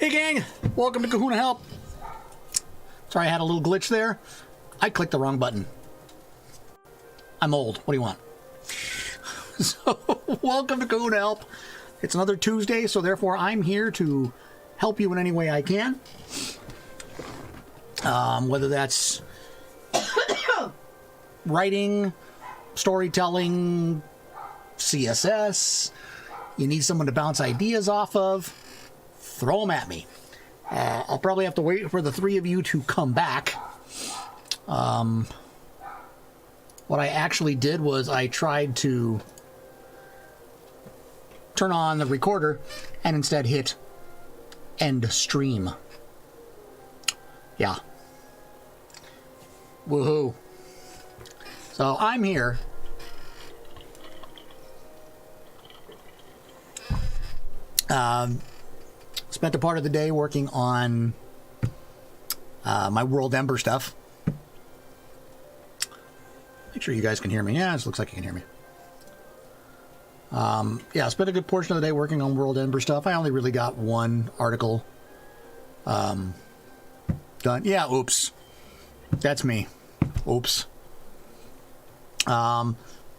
Hey gang, welcome to Kahuna Help. Sorry I had a little glitch there. I clicked the wrong button. I'm old. What do you want? So, welcome to Kahuna Help. It's another Tuesday, so therefore I'm here to help you in any way I can. Whether that's writing, storytelling, CSS, you need someone to bounce ideas off of, throw them at me. I'll probably have to wait for the three of you to come back. What I actually did was I tried to turn on the recorder and instead hit end stream. Yeah. Woohoo. So I'm here. Spent a part of the day working on my World Ember stuff. Make sure you guys can hear me. Yeah, it looks like you can hear me. Yeah, I spent a good portion of the day working on World Ember stuff. I only really got one article done. Yeah, oops. That's me. Oops. And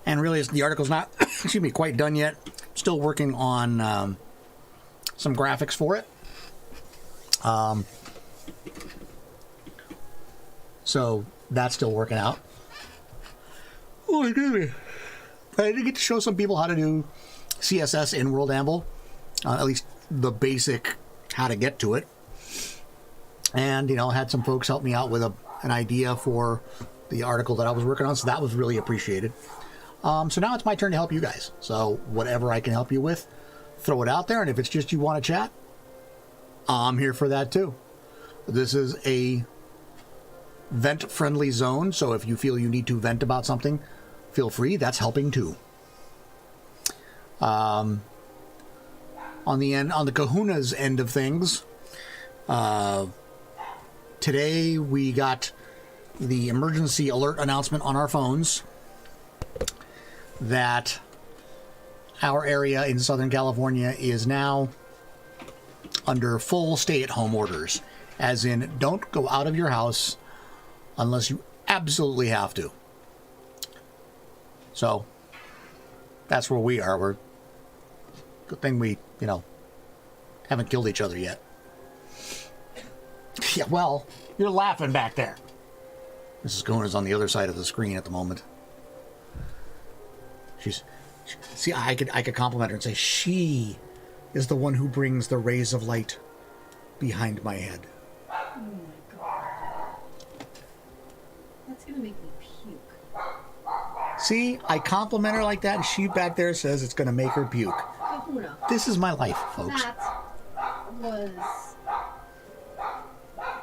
really, the article's not, excuse me, quite done yet. Still working on some graphics for it. So that's still working out. Oh, excuse me. I did get to show some people how to do CSS in World Amble, at least the basic how to get to it. And, you know, had some folks help me out with an idea for the article that I was working on, so that was really appreciated. So now it's my turn to help you guys. So whatever I can help you with, throw it out there. And if it's just you want to chat, I'm here for that too. This is a vent-friendly zone, so if you feel you need to vent about something, feel free. That's helping too. On the Kahuna's end of things, today we got the emergency alert announcement on our phones that our area in Southern California is now under full stay-at-home orders, as in don't go out of your house unless you absolutely have to. So that's where we are. Good thing we, you know, haven't killed each other yet. Yeah, well, you're laughing back there. Mrs. Kahuna's on the other side of the screen at the moment. See, I could compliment her and say she is the one who brings the rays of light behind my head. Oh my god. That's gonna make me puke. See, I compliment her like that, and she back there says it's gonna make her puke. Kahuna. This is my life, folks. That was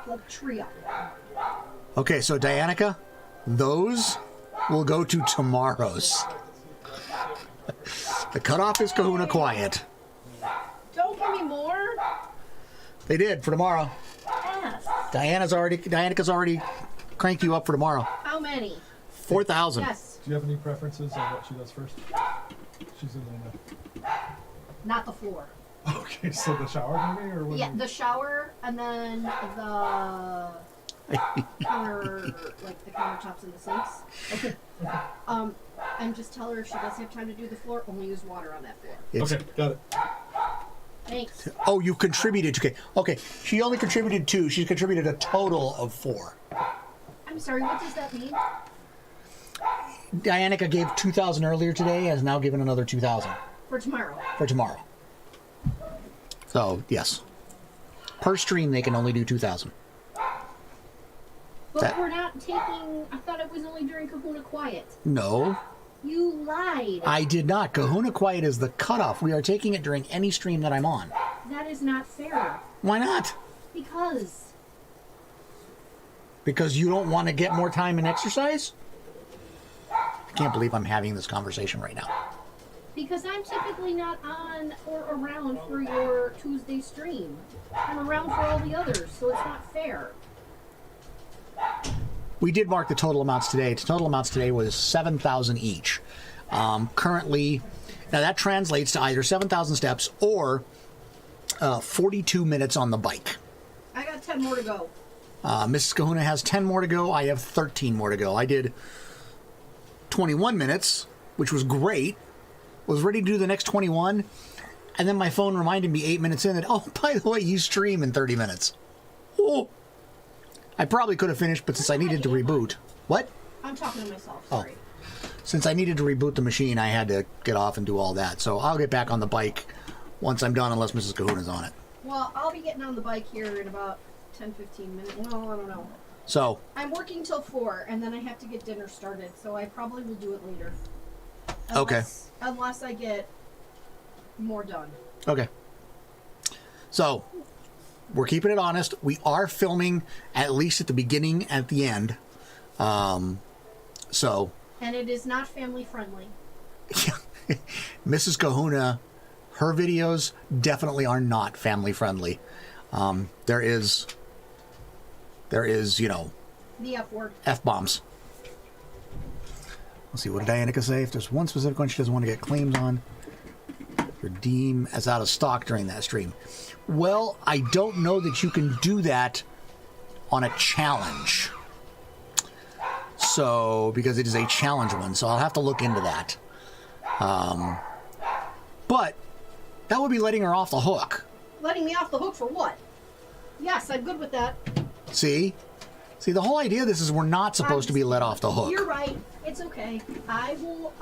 like trio. Okay, so Dianica, those will go to tomorrow's. The cutoff is Kahuna Quiet. Don't give me more. They did for tomorrow. Yes. Dianica's already cranked you up for tomorrow. How many? 4,000. Yes. Do you have any preferences on what she does first? She's in the... Not the floor. Okay, so the shower maybe, or what? Yeah, the shower and then the counter, like the countertops and the sinks. Okay. And just tell her if she doesn't have time to do the floor, only use water on that floor. Okay, got it. Thanks. Oh, you contributed. Okay. She only contributed 2. She's contributed a total of 4. I'm sorry, what does that mean? Dianica gave 2,000 earlier today, has now given another 2,000 For tomorrow. for tomorrow. So yes, per stream they can only do 2,000. But we're not taking... I thought it was only during Kahuna Quiet. No, You lied. I did not. Kahuna Quiet is the cutoff. We are taking it during any stream that I'm on. That is not fair. Why not? Because... Because you don't want to get more time and exercise? I can't believe I'm having this conversation right now. Because I'm typically not on or around for your Tuesday stream. I'm around for all the others, so it's not fair. We did mark the total amounts today. The total amounts today was 7,000 each. Currently, now that translates to either 7,000 steps or 42 minutes on the bike. I got 10 more to go. Mrs. Kahuna has 10 more to go. I have 13 more to go. I did 21 minutes, which was great. Was ready to do the next 21. And then my phone reminded me 8 minutes in that, oh, by the way, you stream in 30 minutes. Oh. I probably could have finished, but since I needed to reboot. What? I'm talking to myself, sorry. Since I needed to reboot the machine, I had to get off and do all that. So I'll get back on the bike once I'm done, unless Mrs. Kahuna's on it. Well, I'll be getting on the bike here in about 10, 15 minutes. Well, I don't know. So. I'm working till 4, and then I have to get dinner started, so I probably will do it later. Okay. Unless I get more done. Okay. So, we're keeping it honest. We are filming at least at the beginning, at the end. So. And it is not family friendly. Mrs. Kahuna, her videos definitely are not family friendly. There is, you know. The F word. F-bombs. Let's see, what did Dianica say? If there's one specific one she doesn't want to get claims on, redeem as out of stock during that stream. Well, I don't know that you can do that on a challenge. So, because it is a challenge one, so I'll have to look into that. But that would be letting her off the hook. Letting me off the hook for what? Yes, I'm good with that. See? See, the whole idea of this is we're not supposed to be let off the hook. You're right. It's okay. I will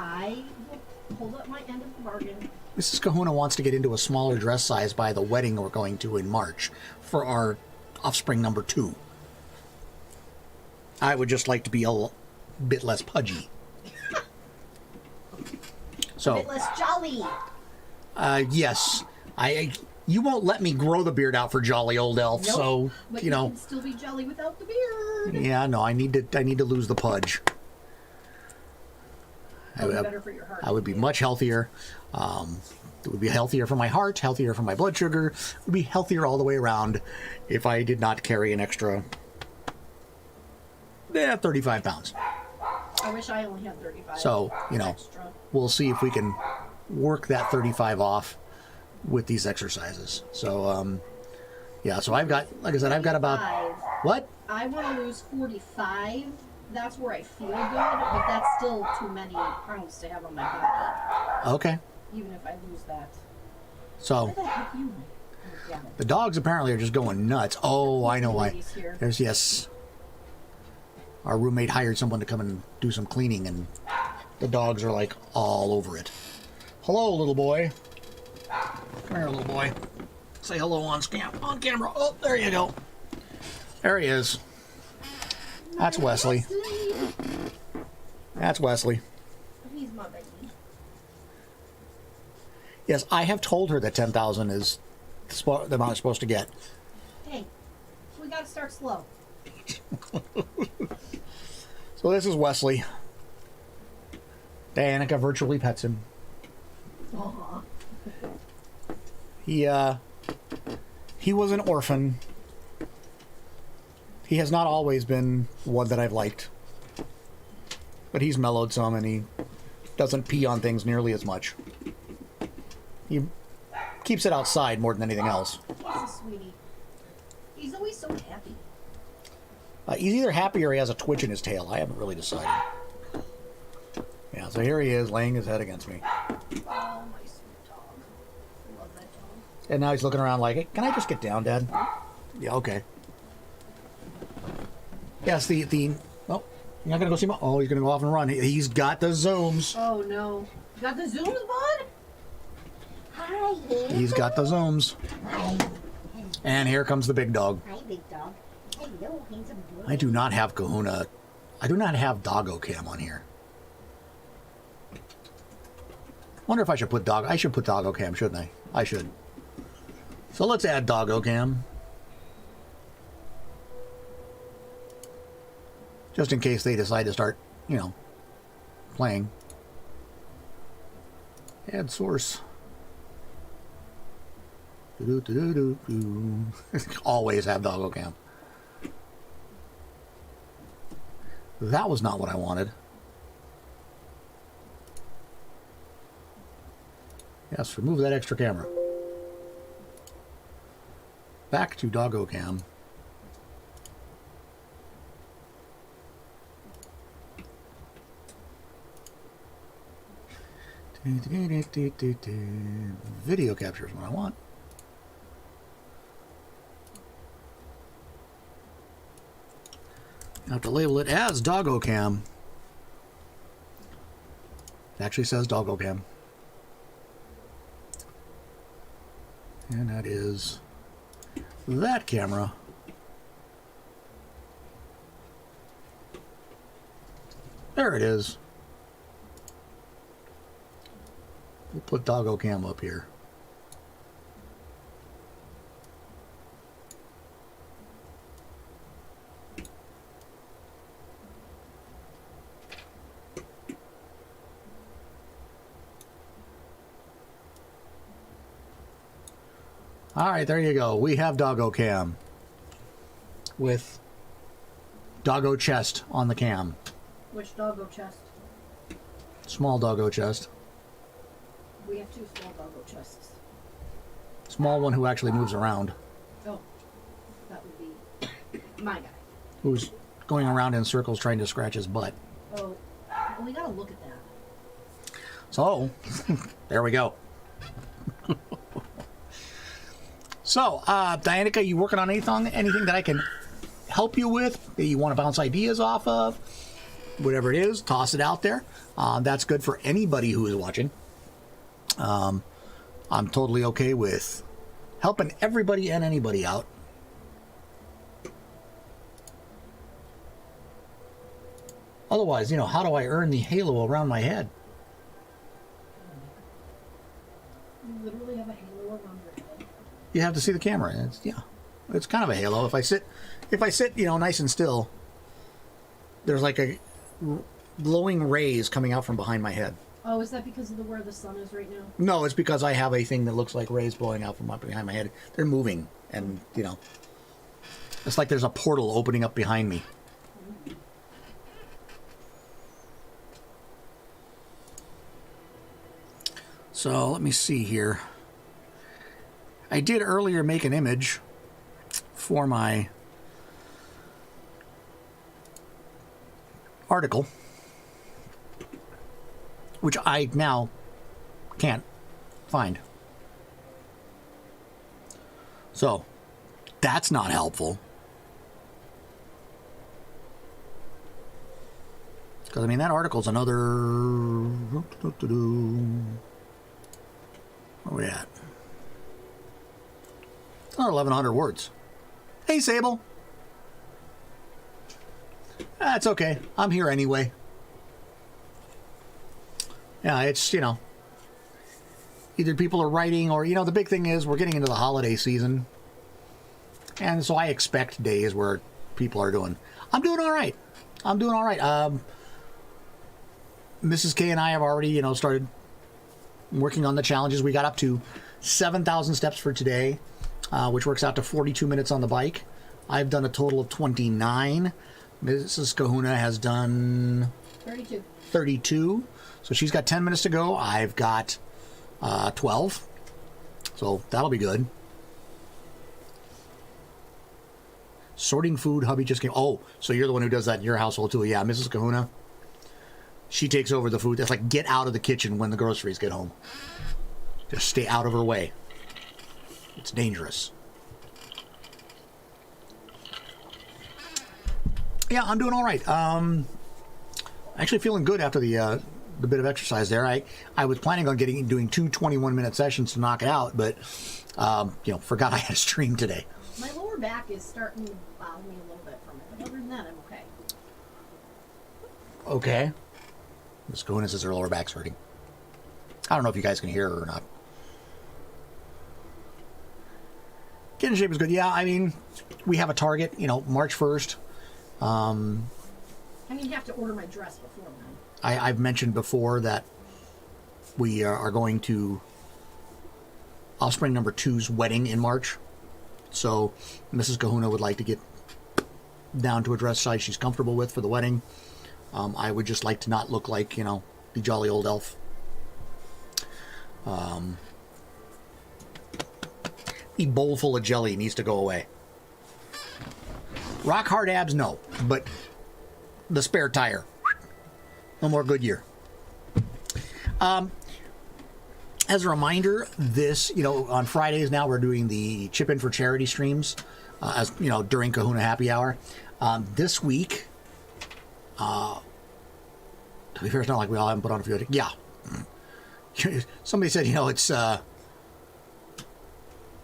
hold up my end of the bargain. Mrs. Kahuna wants to get into a smaller dress size by the wedding we're going to in March for our offspring number 2. I would just like to be a bit less pudgy. So, a bit less jolly. Yes. You won't let me grow the beard out for jolly old elf, nope. so But you know. can still be jolly without the beard. Yeah, no, I need to lose the pudge. Better for your heart. I would be much healthier. It would be healthier for my heart, healthier for my blood sugar. It would be healthier all the way around if I did not carry an extra 35 pounds. I wish I only had 35. So, you know, extra. We'll see if we can work that 35 off with these exercises. So, yeah, so I've got, like I said, I've got about, 45. what? I want to lose 45. That's where I feel good, but that's still too many pounds to have on my body. Okay. Even if I lose that. So, Where the heck you? Oh, damn it. the dogs apparently are just going nuts. Oh, I know why. Ladies here. There's, yes. Our roommate hired someone to come and do some cleaning, and the dogs are like all over it. Hello, little boy. Come here, little boy. Say hello on camera. Oh, there you go. There he is. That's Wesley. That's Wesley. He's my baby. Yes, I have told her that 10,000 is the amount I'm supposed to get. Hey, we gotta start slow. So this is Wesley. Danica virtually pets him. Aww. He was an orphan. He has not always been one that I've liked. But he's mellowed some, and he doesn't pee on things nearly as much. He keeps it outside more than anything else. He's a sweetie. He's always so happy. He's either happy or he has a twitch in his tail. I haven't really decided. Yeah, so here he is, laying his head against me. Oh, my sweet dog. I love that dog. And now he's looking around like, hey, can I just get down, Dad? Yeah, okay. Yes, oh, you're not going to go see him? Oh, he's going to go off and run. He's got the zooms. Oh, no. You got the zooms, bud? Hi. He's got the zooms. Hi. And here comes the big dog. Hi, big dog. Hello, handsome boy. I do not have Kahuna. I do not have Doggo Cam on here. Wonder if I should put I should put Doggo Cam, shouldn't I? I should. So let's add Doggo Cam. Just in case they decide to start, you know, playing. Add source. Always have Doggo Cam. That was not what I wanted. Yes, remove that extra camera. back to Doggo Cam. Video capture is what I want. I have to label it as Doggo Cam. It actually says Doggo Cam. And that is that camera. There it is. We'll put Doggo Cam up here. All right, there you go. We have Doggo Cam with Doggo Chest on the cam. Which doggo chest? Small Doggo Chest. We have 2 small doggo chests. Small one who actually moves around. Oh, that would be my guy. Who's going around in circles trying to scratch his butt. Oh, well, we gotta look at that. So, there we go. So, Dianica, you working on anything that I can help you with, that you want to bounce ideas off of? Whatever it is, toss it out there. That's good for anybody who is watching. I'm totally okay with helping everybody and anybody out. Otherwise, how do I earn the halo around my head? You literally have a halo around your head. You have to see the camera. It's kind of a halo. If I sit, nice and still, there's like a glowing rays coming out from behind my head. Oh, is that because of where the sun is right now? No, it's because I have a thing that looks like rays blowing out from behind my head. They're moving, and it's like there's a portal opening up behind me. So let me see here. I did earlier make an image for my article, which I now can't find. So that's not helpful. Because, that article's another... Where are we at? It's another 1,100 words. Hey, Sable. That's okay. I'm here anyway. Yeah, it's, either people are writing or, the big thing is we're getting into the holiday season. And so I expect days where people are doing. I'm doing all right. Mrs. K and I have already, started working on the challenges. We got up to 7,000 steps for today, which works out to 42 minutes on the bike. I've done a total of 29. Mrs. Kahuna has done 32. So she's got 10 minutes to go. I've got 12. So that'll be good. Sorting food, hubby just came. Oh, so you're the one who does that in your household too. Yeah, Mrs. Kahuna. She takes over the food. That's like, get out of the kitchen when the groceries get home. Just stay out of her way. It's dangerous. Yeah, I'm doing all right. Actually feeling good after the bit of exercise there. I was planning on doing 2 21-minute sessions to knock it out, but forgot I had a stream today. My lower back is starting to bother me a little bit from it, but other than that, I'm okay. Okay. Ms. Kahuna says her lower back's hurting. I don't know if you guys can hear her or not. Getting in shape is good. Yeah, we have a target, March 1st. You have to order my dress before then. I've mentioned before that we are going to Offspring number 2's wedding in March. So Mrs. Kahuna would like to get down to a dress size she's comfortable with for the wedding. I would just like to not look like, the jolly old elf. hefty bowl full of jelly needs to go away. Rock hard abs, no, but the spare tire, no more Goodyear. As a reminder, this, on Fridays now we're doing the Chip In for Charity streams, as during Kahuna Happy Hour. This week, to be fair, it's not like we all haven't put on a few. Yeah, somebody said, it's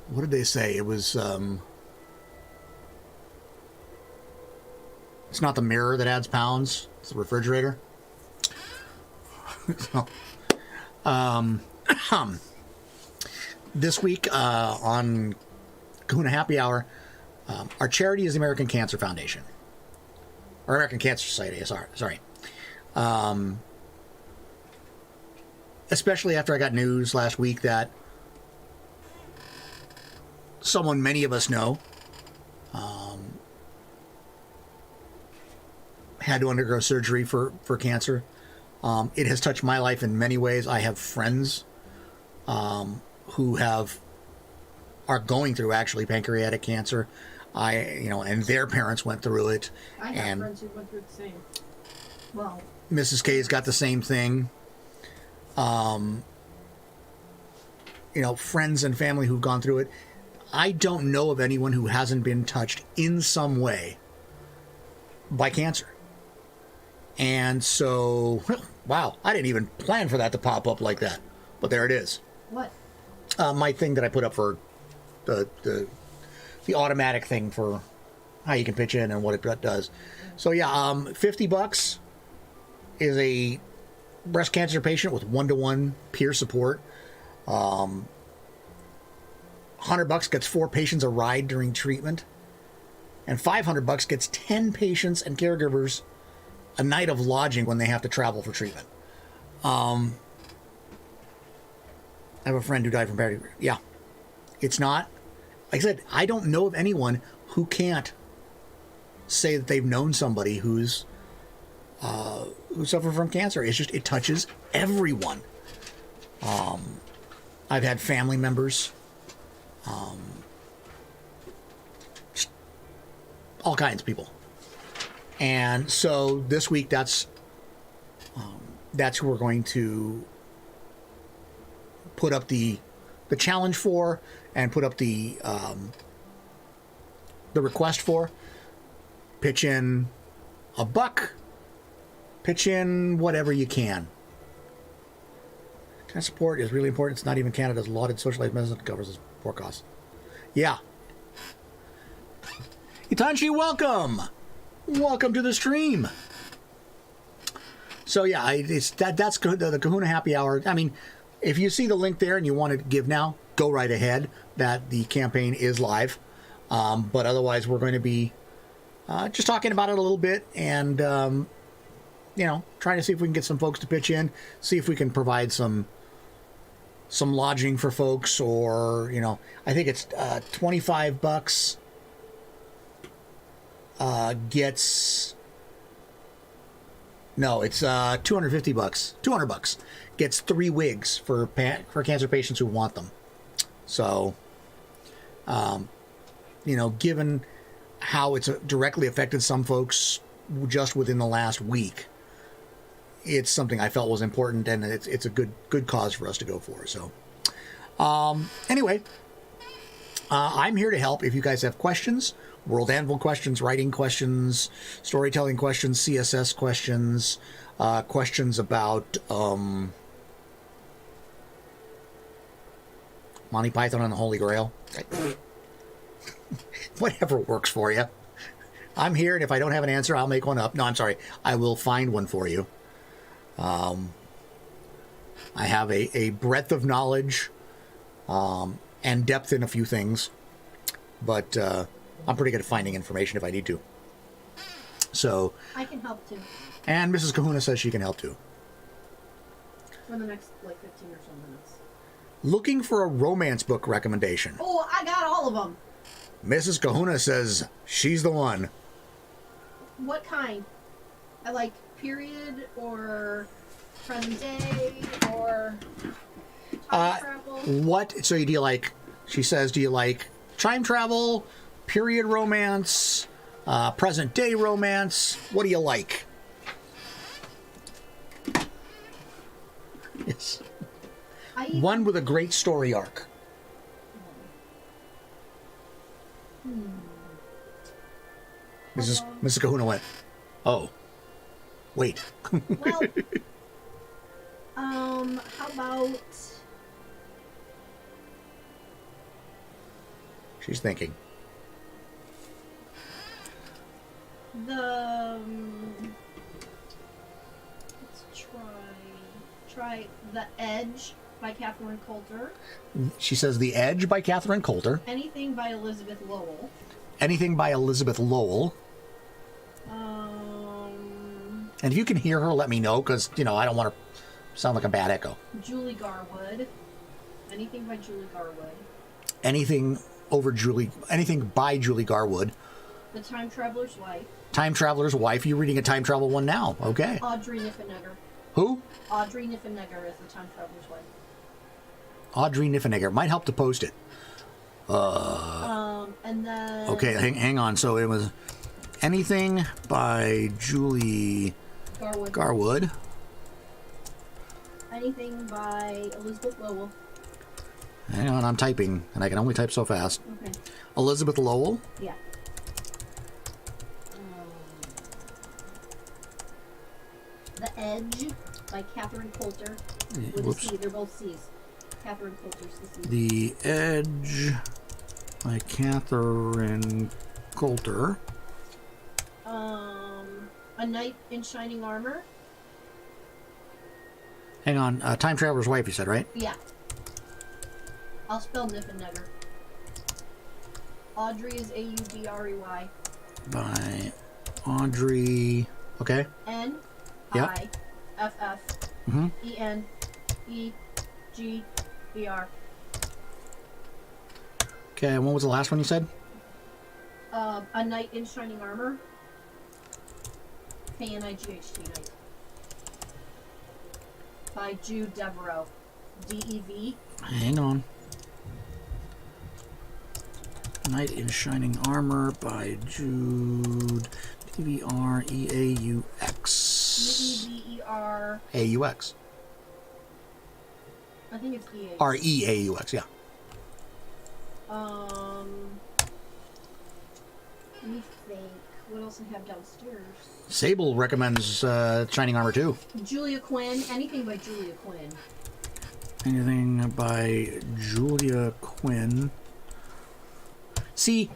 what did they say? It was it's not the mirror that adds pounds; it's the refrigerator. So, this week on Kahuna Happy Hour, our charity is the American Cancer Foundation, or American Cancer Society. Sorry. Especially after I got news last week that someone many of us know had to undergo surgery for cancer. It has touched my life in many ways. I have friends who are going through actually pancreatic cancer. And their parents went through it. I have friends who went through the same. Well, Mrs. K's got the same thing. Friends and family who've gone through it. I don't know of anyone who hasn't been touched in some way by cancer. And so, wow, I didn't even plan for that to pop up like that. But there it is. what? My thing that I put up for the automatic thing for how you can pitch in and what it does. So yeah, $50 is a breast cancer patient with 1-to-1 peer support. $100 gets 4 patients a ride during treatment, and $500 gets 10 patients and caregivers a night of lodging when they have to travel for treatment. I have a friend who died from pancreatic. Yeah, it's not. Like I said, I don't know of anyone who can't say that they've known somebody who suffered from cancer. It's just, it touches everyone. I've had family members, just all kinds of people. And so this week, that's who we're going to put up the challenge for, and put up the request for. Pitch in $1, pitch in whatever you can. Kind of support is really important. It's not even Canada's lauded socialized medicine that covers the support costs. Yeah. Itanchi, welcome. Welcome to the stream. So yeah, that's the Kahuna Happy Hour. I mean, if you see the link there and you want to give now, go right ahead. That the campaign is live. But otherwise, we're going to be just talking about it a little bit, and trying to see if we can get some folks to pitch in, see if we can provide some lodging for folks, or I think it's $25 gets. No, it's $250. $200 gets 3 wigs for cancer patients who want them. So, given how it's directly affected some folks just within the last week, it's something I felt was important, and it's a good cause for us to go for. So, anyway, I'm here to help if you guys have questions. World Anvil questions, writing questions, storytelling questions, CSS questions, questions about Monty Python and the Holy Grail. Whatever works for you. I'm here, and if I don't have an answer, I'll make one up. No, I'm sorry. I will find one for you. I have a breadth of knowledge and depth in a few things, but I'm pretty good at finding information if I need to. So I can help too. And Mrs. Kahuna says she can help too. For the next 15 or so minutes. Looking for a romance book recommendation. Oh, I got all of them. Mrs. Kahuna says she's the one. What kind? I like period or present day or time travel. What? So do you like She says, do you like time travel, period romance, present day romance? What do you like? Yes. One with a great story arc. Mrs. Kahuna went, oh, wait. Well, how about She's thinking. let's try The Edge by Catherine Coulter. She says The Edge by Catherine Coulter. Anything by Elizabeth Lowell. Anything by Elizabeth Lowell. And if you can hear her, let me know, because, I don't want to sound like a bad echo. Julie Garwood. Anything by Julie Garwood. Anything by Julie Garwood. The Time Traveler's Wife. Time Traveler's Wife. You're reading a time travel one now. Okay. Audrey Niffenegger. Who? Audrey Niffenegger is the Time Traveler's Wife. Audrey Niffenegger. Might help to post it. And then... Okay, hang on. So it was anything by Julie Garwood. Anything by Elizabeth Lowell. Hang on, I'm typing, and I can only type so fast. Okay. Elizabeth Lowell. Yeah. The Edge by Catherine Coulter. With a C. They're both C's. Catherine Coulter's the C. The Edge by Catherine Coulter. A Knight in Shining Armor. Hang on, Time Traveler's Wife, you said, right? Yeah. I'll spell Niffenegger. Audrey is Audrey. By Audrey. Okay. Niffenegger. Okay, and what was the last one you said? A Knight in Shining Armor. K-N-I-G-H-T, Knight. By Jude Devereaux. D-E-V. Hang on. Knight in Shining Armor by Jude D-V-R-E-A-U-X. D-E-V-E-R. A-U-X. I think it's E-A. R-E-A-U-X, yeah. Let me think. What else I have downstairs? Sable recommends Shining Armor too. Julia Quinn. Anything by Julia Quinn. Anything by Julia Quinn. See.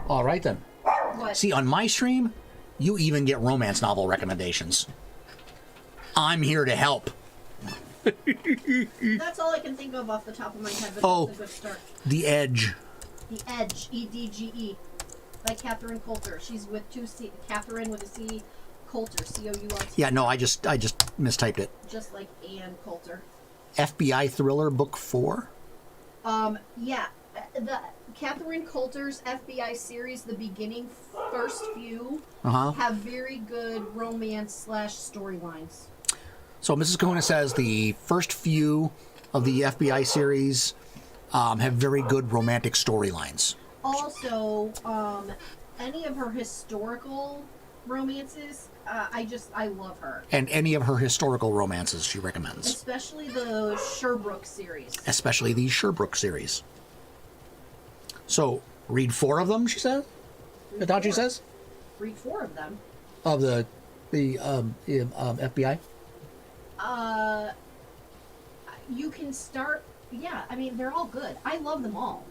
All right then. What? See, on my stream, you even get romance novel recommendations. I'm here to help. That's all I can think of off the top of my head, but that's a good start. The Edge. The Edge, E-D-G-E, by Catherine Coulter. She's with two C, Catherine with a C, Coulter, C-O-U-L-T. Yeah, no, I just mistyped it. Just like Anne Coulter. FBI Thriller Book 4? Yeah. The Catherine Coulter's FBI series, the beginning first few, have very good romance / storylines. So Mrs. Kahuna says the first few of the FBI series have very good romantic storylines. Also, any of her historical romances, I love her. And any of her historical romances she recommends. Especially the Sherbrooke series. Especially the Sherbrooke series. So, read 4 of them, she said? Adachi says? Read 4 of them. Of the FBI? You can start... Yeah, I mean, they're all good. I love them all.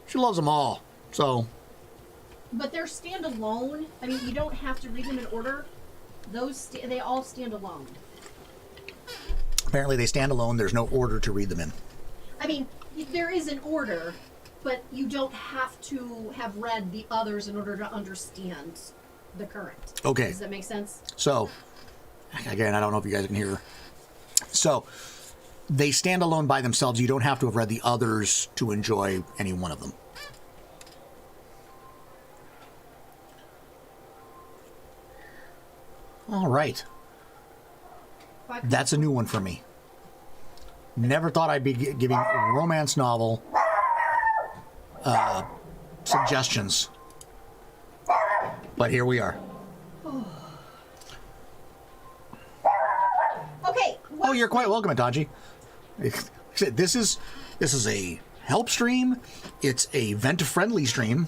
She loves them all, so... But they're standalone. I mean, you don't have to read them in order. They all stand alone. Apparently they stand alone. There's no order to read them in. I mean, there is an order, but you don't have to have read the others in order to understand the current. Okay. Does that make sense? So, again, I don't know if you guys can hear. So, they stand alone by themselves. You don't have to have read the others to enjoy any one of them. All right. That's a new one for me. Never thought I'd be giving romance novel suggestions. But here we are. Okay. Oh, you're quite welcome, Itachi. This is a help stream. It's a vent-friendly stream.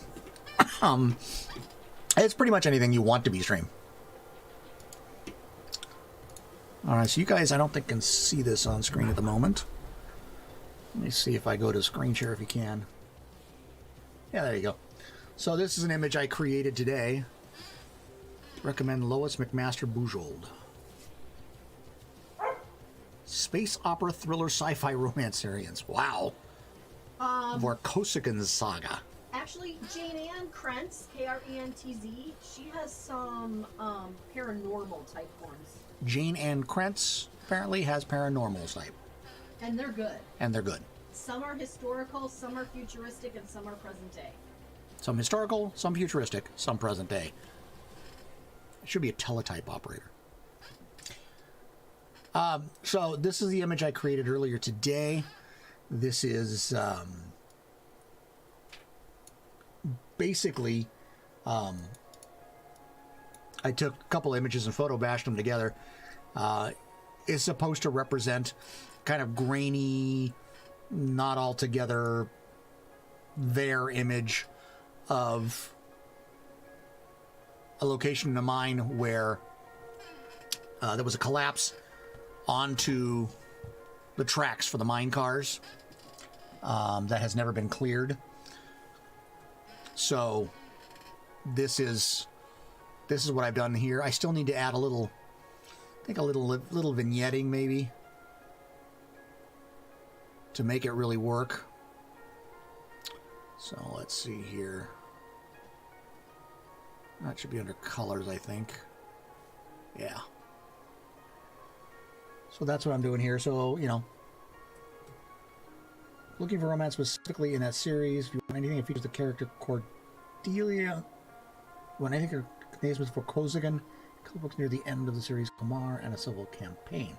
It's pretty much anything you want to be stream. All right, so you guys, I don't think can see this on screen at the moment. Let me see if I go to screen share if you can. Yeah, there you go. So this is an image I created today. Recommend Lois McMaster Bujold. Space opera thriller sci-fi romance variants. Wow. Vorkosigan's Saga. Actually, Jane Ann Krentz, Krentz, she has some paranormal type forms. Jane Ann Krentz apparently has paranormal type. And they're good. And they're good. Some are historical, some are futuristic, and some are present day. Some historical, some futuristic, some present day. It should be a teletype operator. So this is the image I created earlier today. This is basically I took a couple images and photo bashed them together. It's supposed to represent kind of grainy, not altogether there image of a location in a mine where there was a collapse onto the tracks for the mine cars that has never been cleared. So this is what I've done here. I still need to add a little, I think a little vignetting maybe to make it really work. So let's see here. That should be under colors, I think. Yeah. So that's what I'm doing here. So, you know, looking for romance specifically in that series. If you want anything that features the character Cordelia, when I think her name was for Kozigan, couple books near the end of the series, Kamar and a Civil Campaign.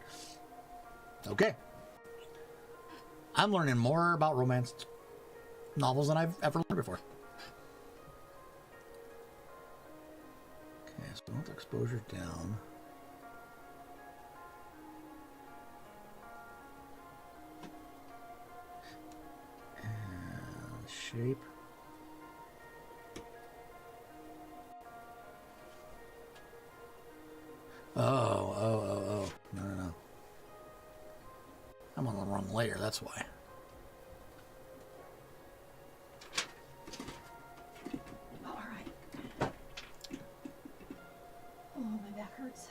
Okay. I'm learning more about romance novels than I've ever learned before. Okay, so I want the exposure down. And shape. Oh. No. I'm on the wrong layer, that's why. Alright. Oh, my back hurts.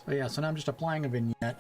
So yeah, so now I'm just applying a vignette.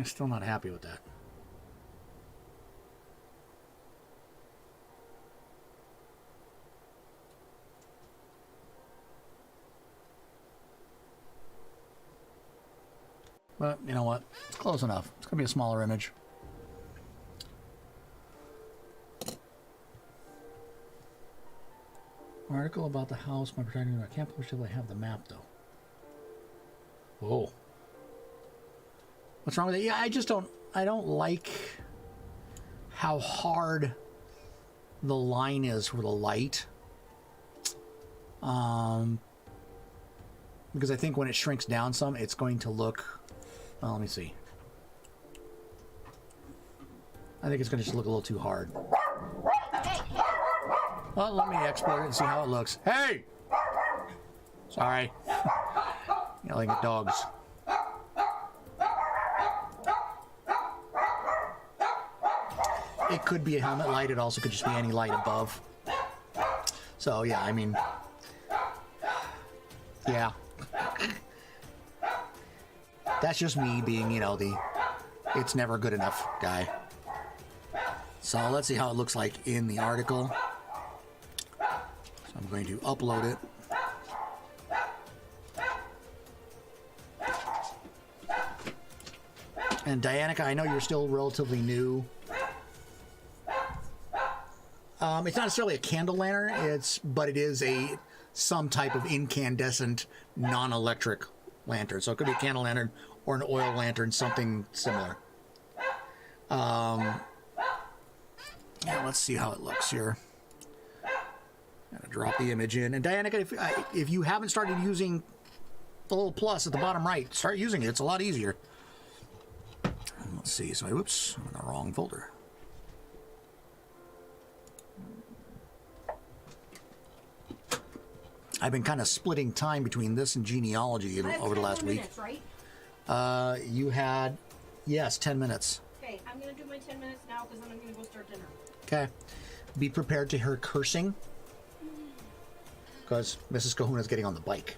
Still not happy with that. But you know what? It's close enough. It's going to be a smaller image. Article about the house. My protagonist. I can't believe till I have the map though. Whoa. What's wrong with it? Yeah, I don't like how hard the line is for the light. Because I think when it shrinks down some, it's going to look, well, let me see. I think it's going to just look a little too hard. Well, let me export it and see how it looks. Hey! Sorry. Yelling at dogs. It could be a helmet light. It also could just be any light above. So, yeah, I mean... Yeah. That's just me being, you know, the it's never good enough guy. So let's see how it looks like in the article. So I'm going to upload it. And Dianica, I know you're still relatively new. It's not necessarily a candle lantern, but it is some type of incandescent, non-electric lantern. So it could be a candle lantern or an oil lantern, something similar. Yeah, let's see how it looks here. Gotta drop the image in. And Dianica, if you haven't started using the little plus at the bottom right, start using it. It's a lot easier. Let's see. So, whoops, I'm in the wrong folder. I've been kind of splitting time between this and genealogy over the last week. Minutes, right? You had, yes, 10 minutes. Okay, I'm going to do my 10 minutes now because then I'm going to go start dinner. Okay. Be prepared to hear cursing. Because Mrs. Kahuna is getting on the bike.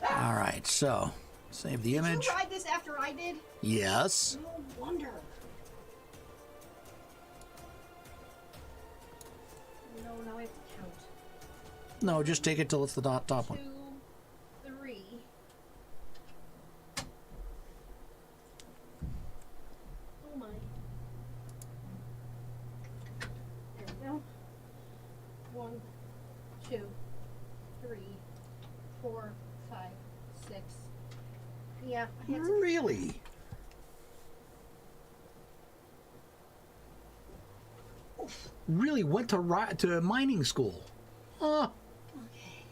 Alright, so, save the image. Did you ride this after I did? Yes. No wonder. No, now I have to count. No, just take it till it's the top one. 2, 3. Oh my. There we go. 1, 2, 3, 4, 5, 6. Yeah, I had to. Really? Really went to mining school? Huh. Okay.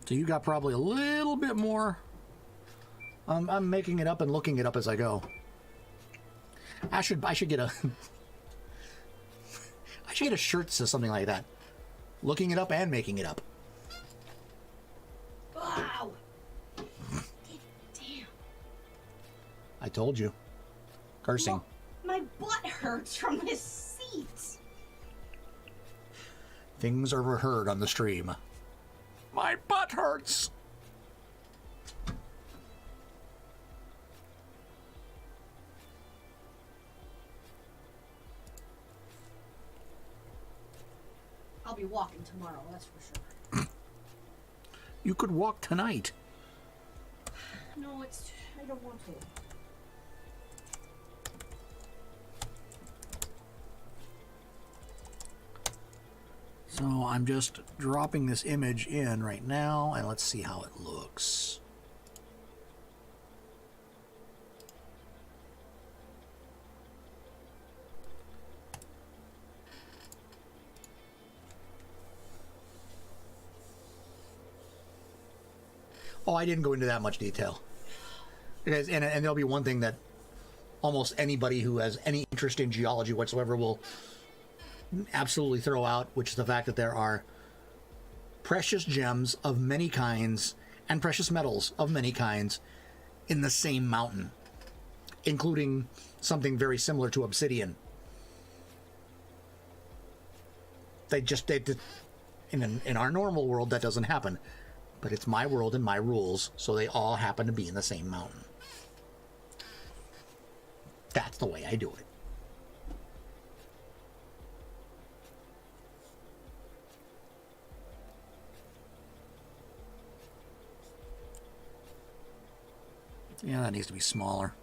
So you got probably a little bit more. I'm making it up and looking it up as I go. I should get a I should get a shirt that says something like that. Looking it up and making it up. Wow. Damn. I told you. Cursing. Well, my butt hurts from this seat. Things overheard on the stream. My butt hurts. I'll be walking tomorrow, that's for sure. You could walk tonight. No, I don't want to. So I'm just dropping this image in right now, and let's see how it looks. Oh, I didn't go into that much detail. Because, and there'll be one thing that almost anybody who has any interest in geology whatsoever will absolutely throw out, which is the fact that there are precious gems of many kinds and precious metals of many kinds in the same mountain, including something very similar to obsidian. In our normal world, that doesn't happen. But it's my world and my rules, so they all happen to be in the same mountain. That's the way I do it. Yeah, that needs to be smaller.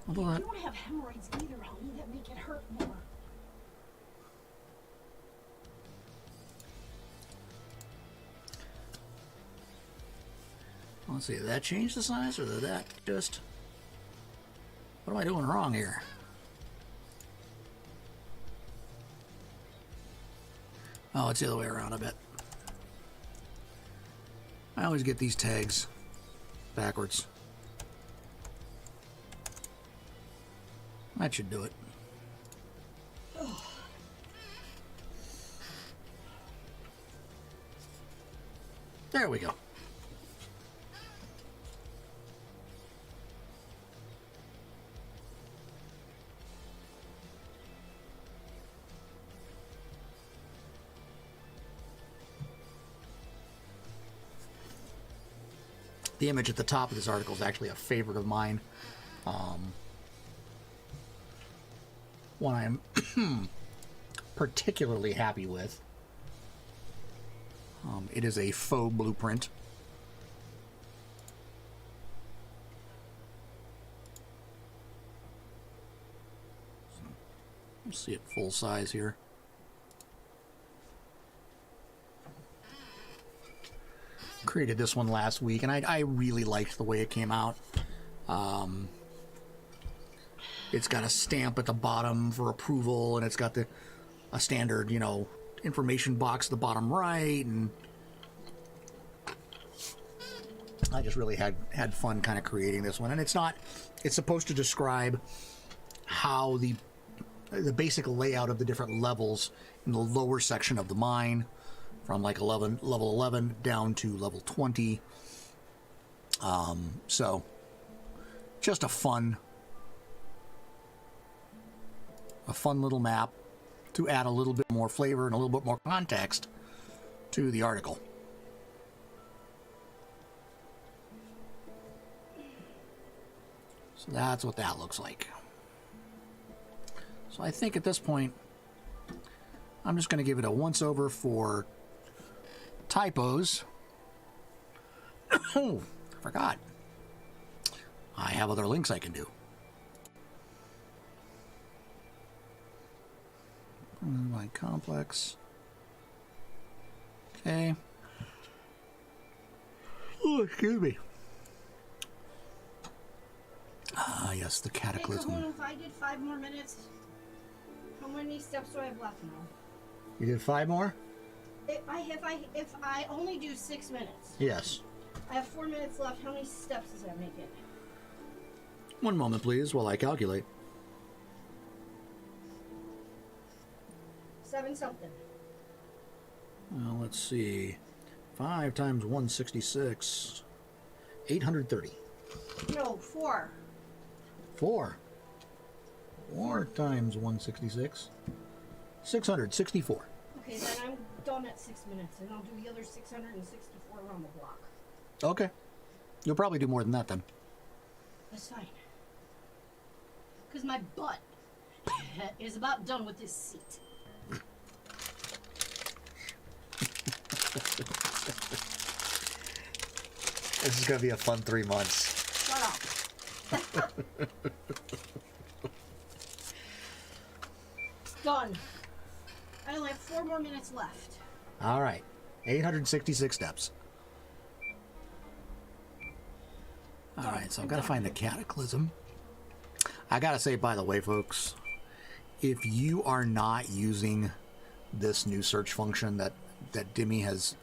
Although I don't have hemorrhoids either, honey, that make it hurt more. let's see, did that change the size or did that just... What am I doing wrong here? Oh, it's the other way around, I bet. I always get these tags backwards. That should do it. There we go. The image at the top of this article is actually a favorite of mine. One I'm particularly happy with. It is a faux blueprint. We'll see it full size here. Created this one last week, and I really liked the way it came out. It's got a stamp at the bottom for approval, and it's got a standard, you know, information box at the bottom right, and I just really had fun kind of creating this one. And it's supposed to describe how the basic layout of the different levels in the lower section of the mine, from like level 11 down to level 20. So just a fun little map to add a little bit more flavor and a little bit more context to the article. So that's what that looks like. So I think at this point, I'm just going to give it a once over for typos. Oh, I forgot. I have other links I can do. My complex. Okay. Oh, excuse me. Ah, yes, the cataclysm. Hey, Kahuna, if I did 5 more minutes, how many steps do I have left now? You did 5 more? If I only do 6 minutes. Yes. I have 4 minutes left. How many steps does that make it? One moment, please, while I calculate. 7 something. Well, let's see. 5 times 166. 830. No, 4. 4. 4 times 166. 664. Okay, then I'm done at 6 minutes, and I'll do the other 664 around the block. Okay. You'll probably do more than that then. That's fine. Because my butt is about done with this seat. This is going to be a fun 3 months. Shut up. Done. I only have 4 more minutes left. All right. 866 steps. All right, so I've got to find the cataclysm. I got to say, by the way, folks, if you are not using this new search function that Dimmy has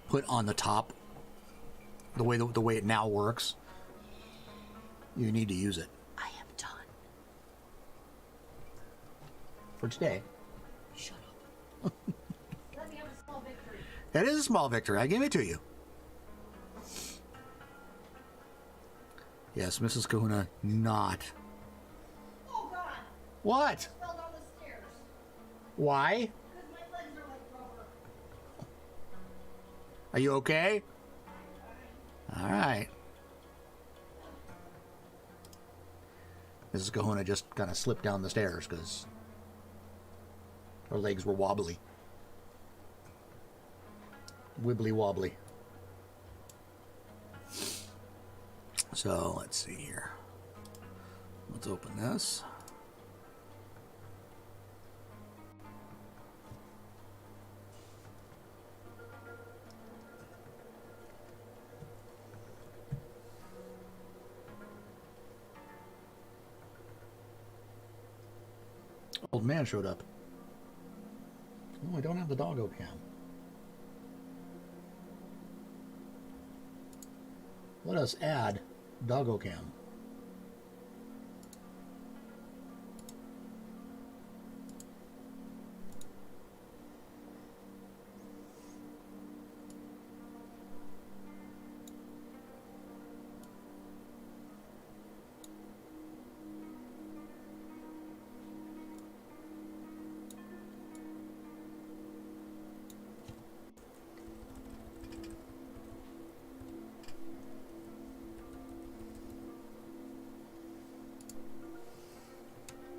put on the top, the way it now works, you need to use it. I am done. For today. Shut up. Let me have a small victory. That is a small victory. I gave it to you. Yes, Mrs. Kahuna, not. Oh, God. What? I fell down the stairs. Why? Because my legs are like rubber. Are you okay? All right. Mrs. Kahuna just kind of slipped down the stairs because her legs were wobbly. Wibbly wobbly. So, let's see here. Let's open this. Old man showed up. Oh, I don't have the doggo cam. Let us add Doggo Cam.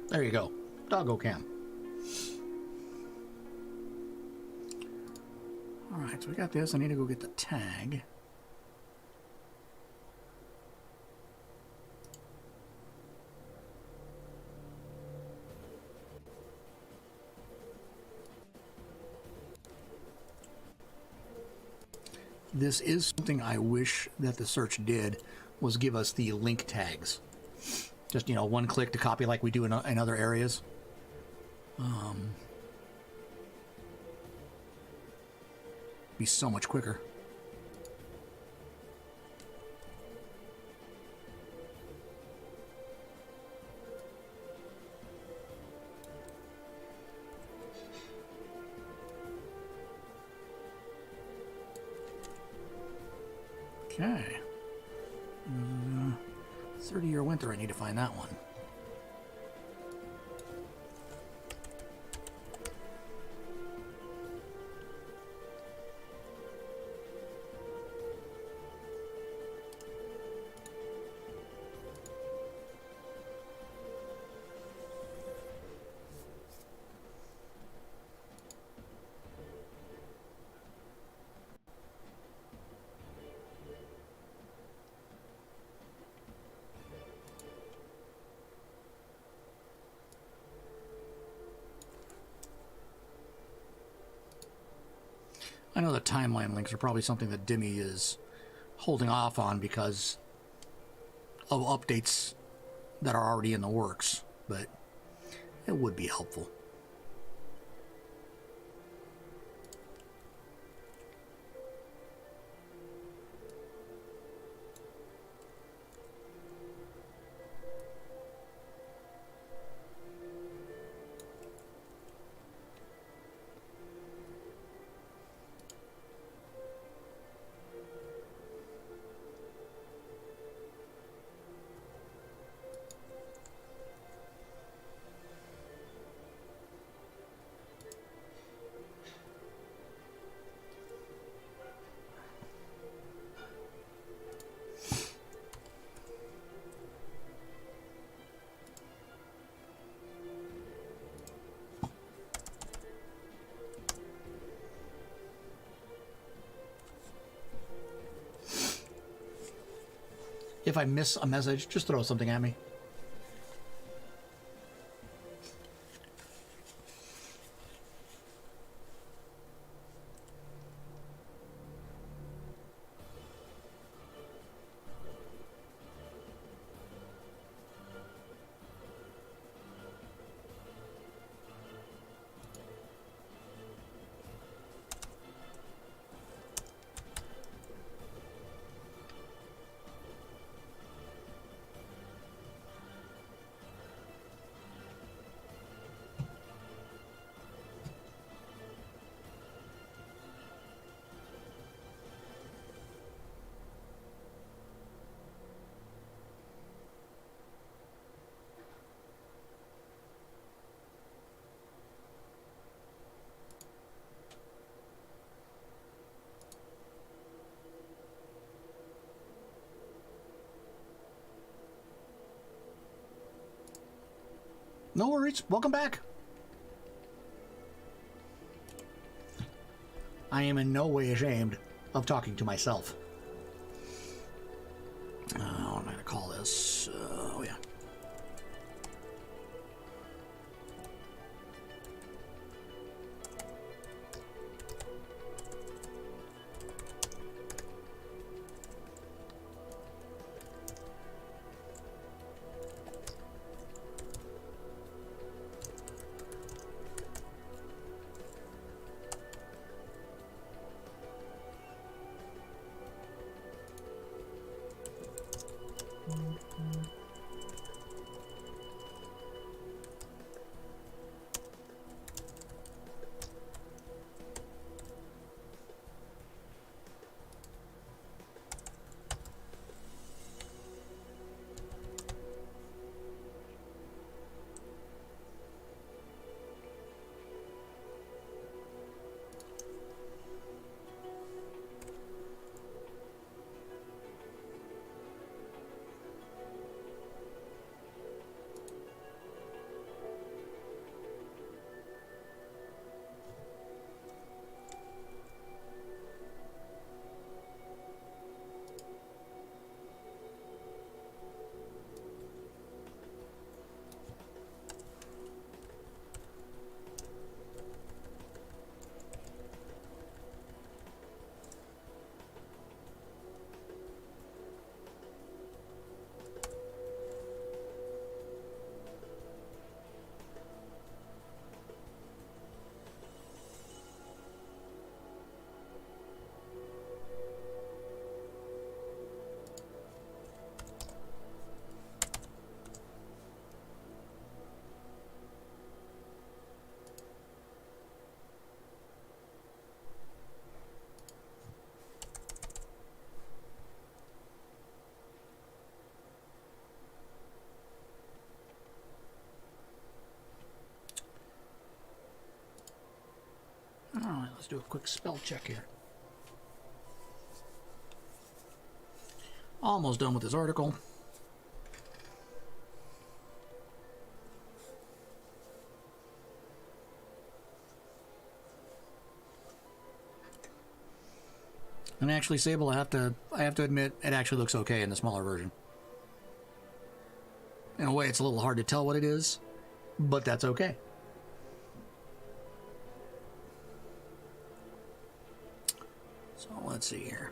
There you go. Doggo Cam. Alright, so we got this. I need to go get the tag. This is something I wish that the search did, was give us the link tags. Just, you know, one click to copy like we do in other areas. Be so much quicker. Okay. 30-year winter, I need to find that one. I know the timeline links are probably something that Dimmy is holding off on because of updates that are already in the works, but it would be helpful. If I miss a message, just throw something at me. No worries. Welcome back. I am in no way ashamed of talking to myself. What am I going to call this? Oh, yeah. Alright, let's do a quick spell check here. Almost done with this article. And actually, Sable, I have to admit, it actually looks okay in the smaller version. In a way, it's a little hard to tell what it is, but that's okay. So let's see here.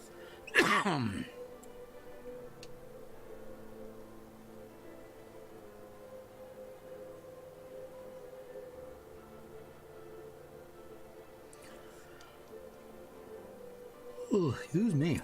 Ooh, excuse me.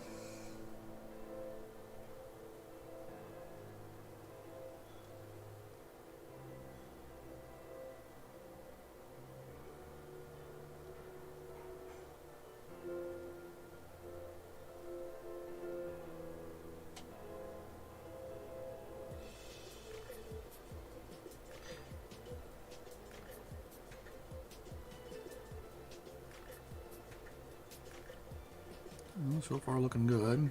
Well, so far looking good.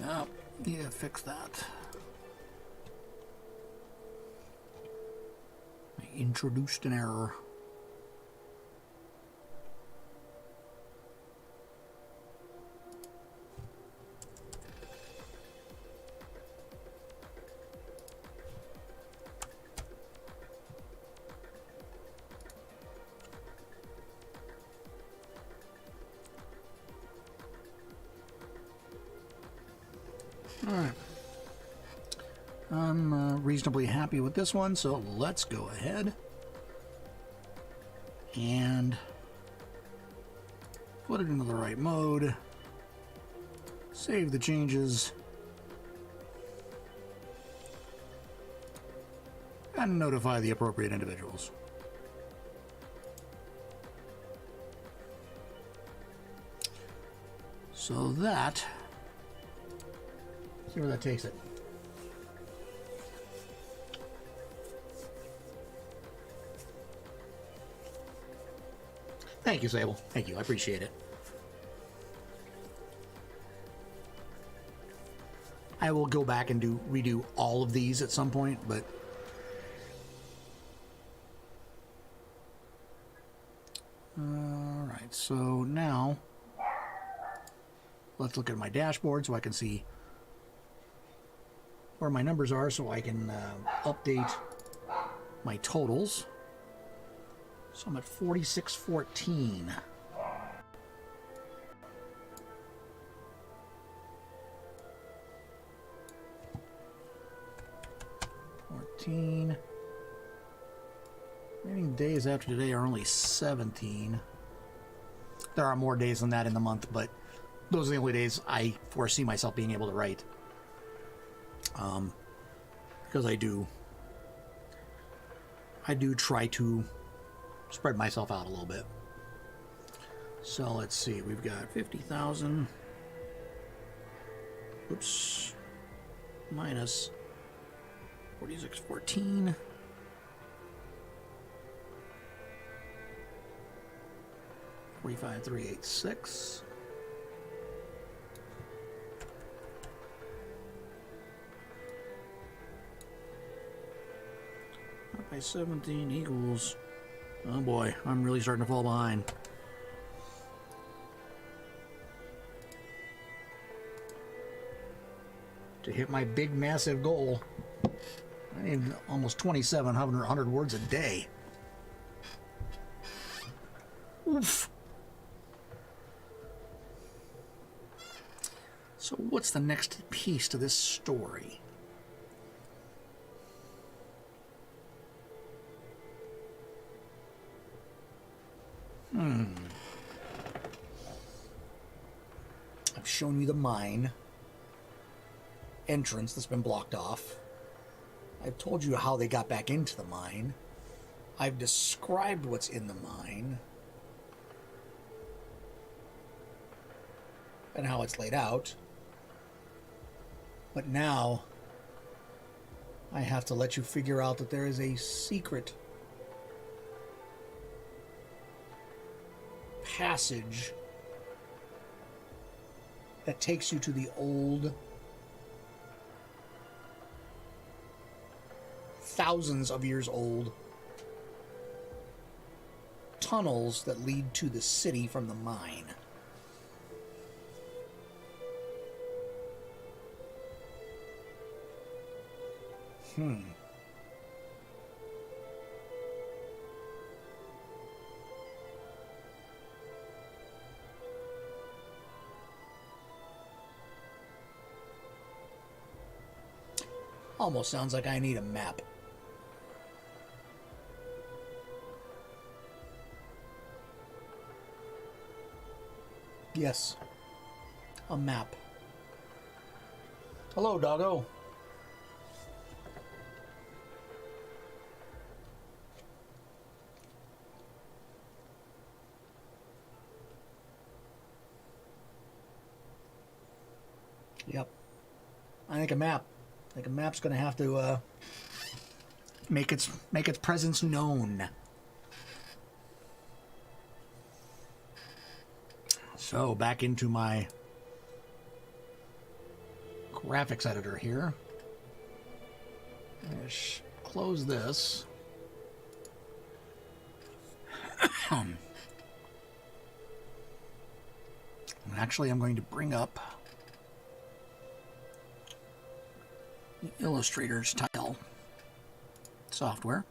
Oh, yeah, fix that. I introduced an error. Alright. I'm reasonably happy with this one, so let's go ahead and put it into the right mode, save the changes, and notify the appropriate individuals. So that, see where that takes it. Thank you, Sable. Thank you. I appreciate it. I will go back and redo all of these at some point, but Alright, so now let's look at my dashboard so I can see where my numbers are so I can update my totals. So I'm at 4614. Remaining days after today are only 17. There are more days than that in the month, but those are the only days I foresee myself being able to write. Because I do try to spread myself out a little bit. So let's see, we've got 50,000. Oops. Minus 4614. 45,386. By 17 equals. Oh boy, I'm really starting to fall behind. To hit my big, massive goal, I need almost 2,700 words a day. Oof. So what's the next piece to this story? I've shown you the mine entrance that's been blocked off. I've told you how they got back into the mine. I've described what's in the mine and how it's laid out. But now I have to let you figure out that there is a secret passage that takes you to the old, thousands of years old tunnels that lead to the city from the mine. Almost sounds like I need a map. Yes, a map. Hello, doggo. Yep. I think a map. I think a map's going to have to make its presence known. So back into my graphics editor here. Let's close this. And actually, I'm going to bring up the Illustrator's tile software.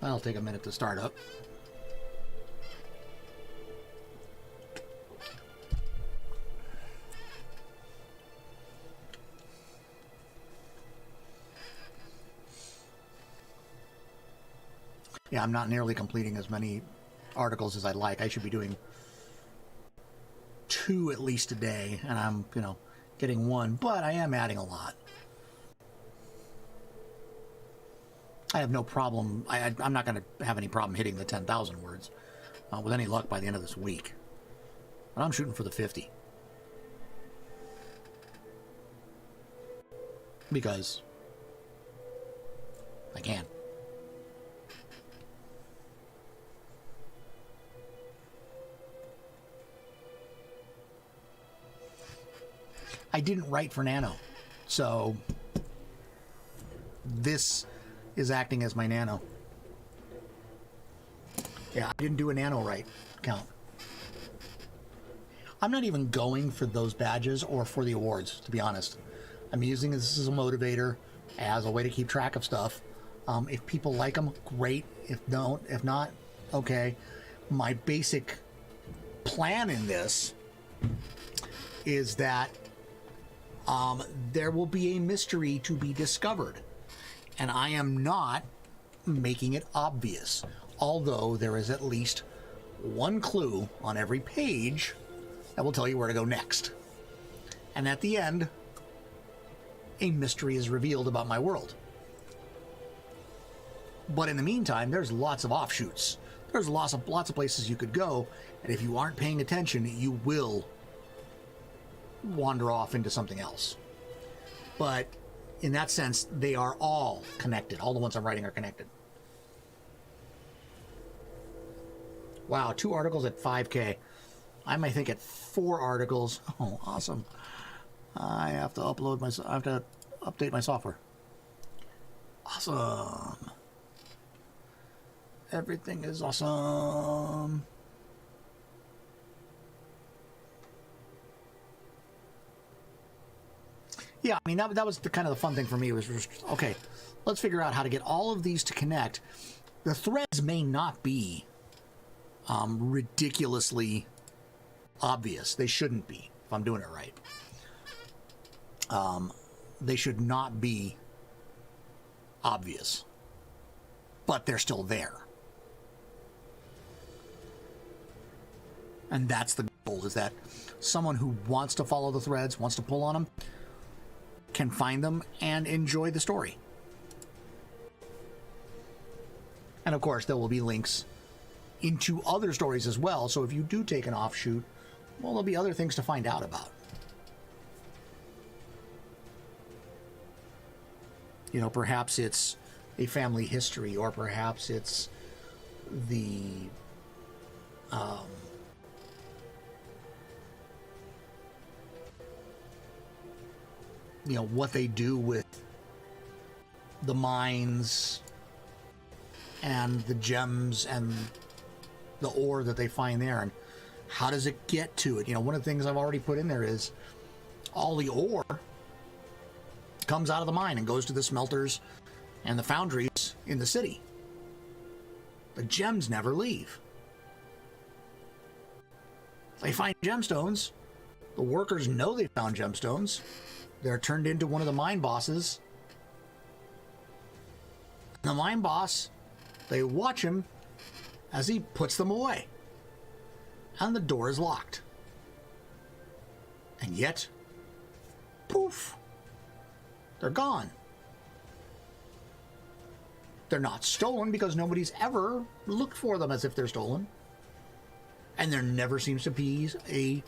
That'll take a minute to start up. Yeah, I'm not nearly completing as many articles as I'd like. I should be doing 2 at least a day, and I'm, getting 1, but I am adding a lot. I have no problem. I'm not going to have any problem hitting the 10,000 words with any luck by the end of this week. But I'm shooting for the 50. Because I can. I didn't write for Nano. So this is acting as my Nano. Yeah, I didn't do a Nano write count. I'm not even going for those badges or for the awards, to be honest. I'm using this as a motivator, as a way to keep track of stuff. If people like them, great. If not, okay. My basic plan in this is that there will be a mystery to be discovered, and I am not making it obvious, although there is at least one clue on every page that will tell you where to go next. And at the end, a mystery is revealed about my world. But in the meantime, there's lots of offshoots. There's lots of places you could go, and if you aren't paying attention, you will wander off into something else. But in that sense, they are all connected. All the ones I'm writing are connected. Wow, 2 articles at 5K. I might think at 4 articles. Oh, awesome. I have to update my software. Awesome. Everything is awesome. Yeah, I mean, that was the kind of the fun thing for me, was just, okay, let's figure out how to get all of these to connect. The threads may not be ridiculously obvious. They shouldn't be, if I'm doing it right. They should not be obvious, but they're still there. And that's the goal, is that someone who wants to follow the threads, wants to pull on them, can find them and enjoy the story. And of course, there will be links into other stories as well, so if you do take an offshoot, well, there'll be other things to find out about. You know, perhaps it's a family history, or perhaps it's the you know, what they do with the mines and the gems and the ore that they find there, and how does it get to it. You know, one of the things I've already put in there is all the ore comes out of the mine and goes to the smelters and the foundries in the city. The gems never leave. They find gemstones. The workers know they found gemstones. They're turned into one of the mine bosses. The mine boss, they watch him as he puts them away. And the door is locked. And yet, poof, they're gone. They're not stolen because nobody's ever looked for them as if they're stolen. And there never seems to be a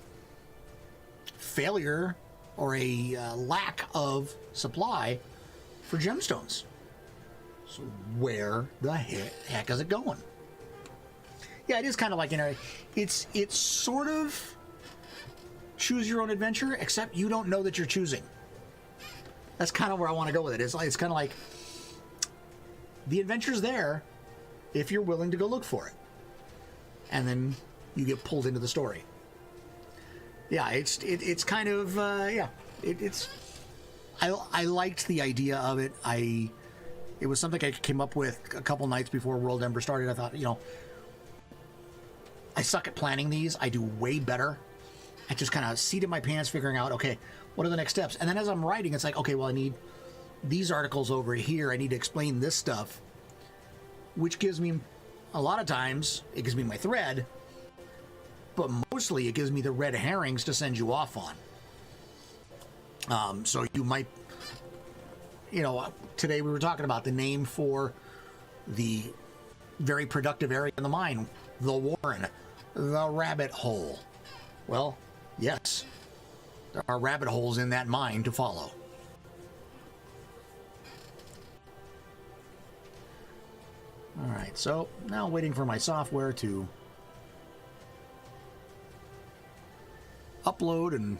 failure or a lack of supply for gemstones. So where the heck is it going? Yeah, it is kind of like, you know, it's sort of choose your own adventure, except you don't know that you're choosing. That's kind of where I want to go with it. It's kind of like the adventure's there if you're willing to go look for it. And then you get pulled into the story. Yeah, it's kind of I liked the idea of it. It was something I came up with a couple nights before World Ember started. I thought, you know, I suck at planning these. I do way better at just kind of seat in my pants, figuring out, okay, what are the next steps? And then as I'm writing, it's like, okay, well, I need these articles over here. I need to explain this stuff, which gives me, a lot of times, it gives me my thread, but mostly it gives me the red herrings to send you off on. So you might, you know, today we were talking about the name for the very productive area in the mine, the Warren, the rabbit hole. Well, yes, there are rabbit holes in that mine to follow. All right, so now waiting for my software to upload and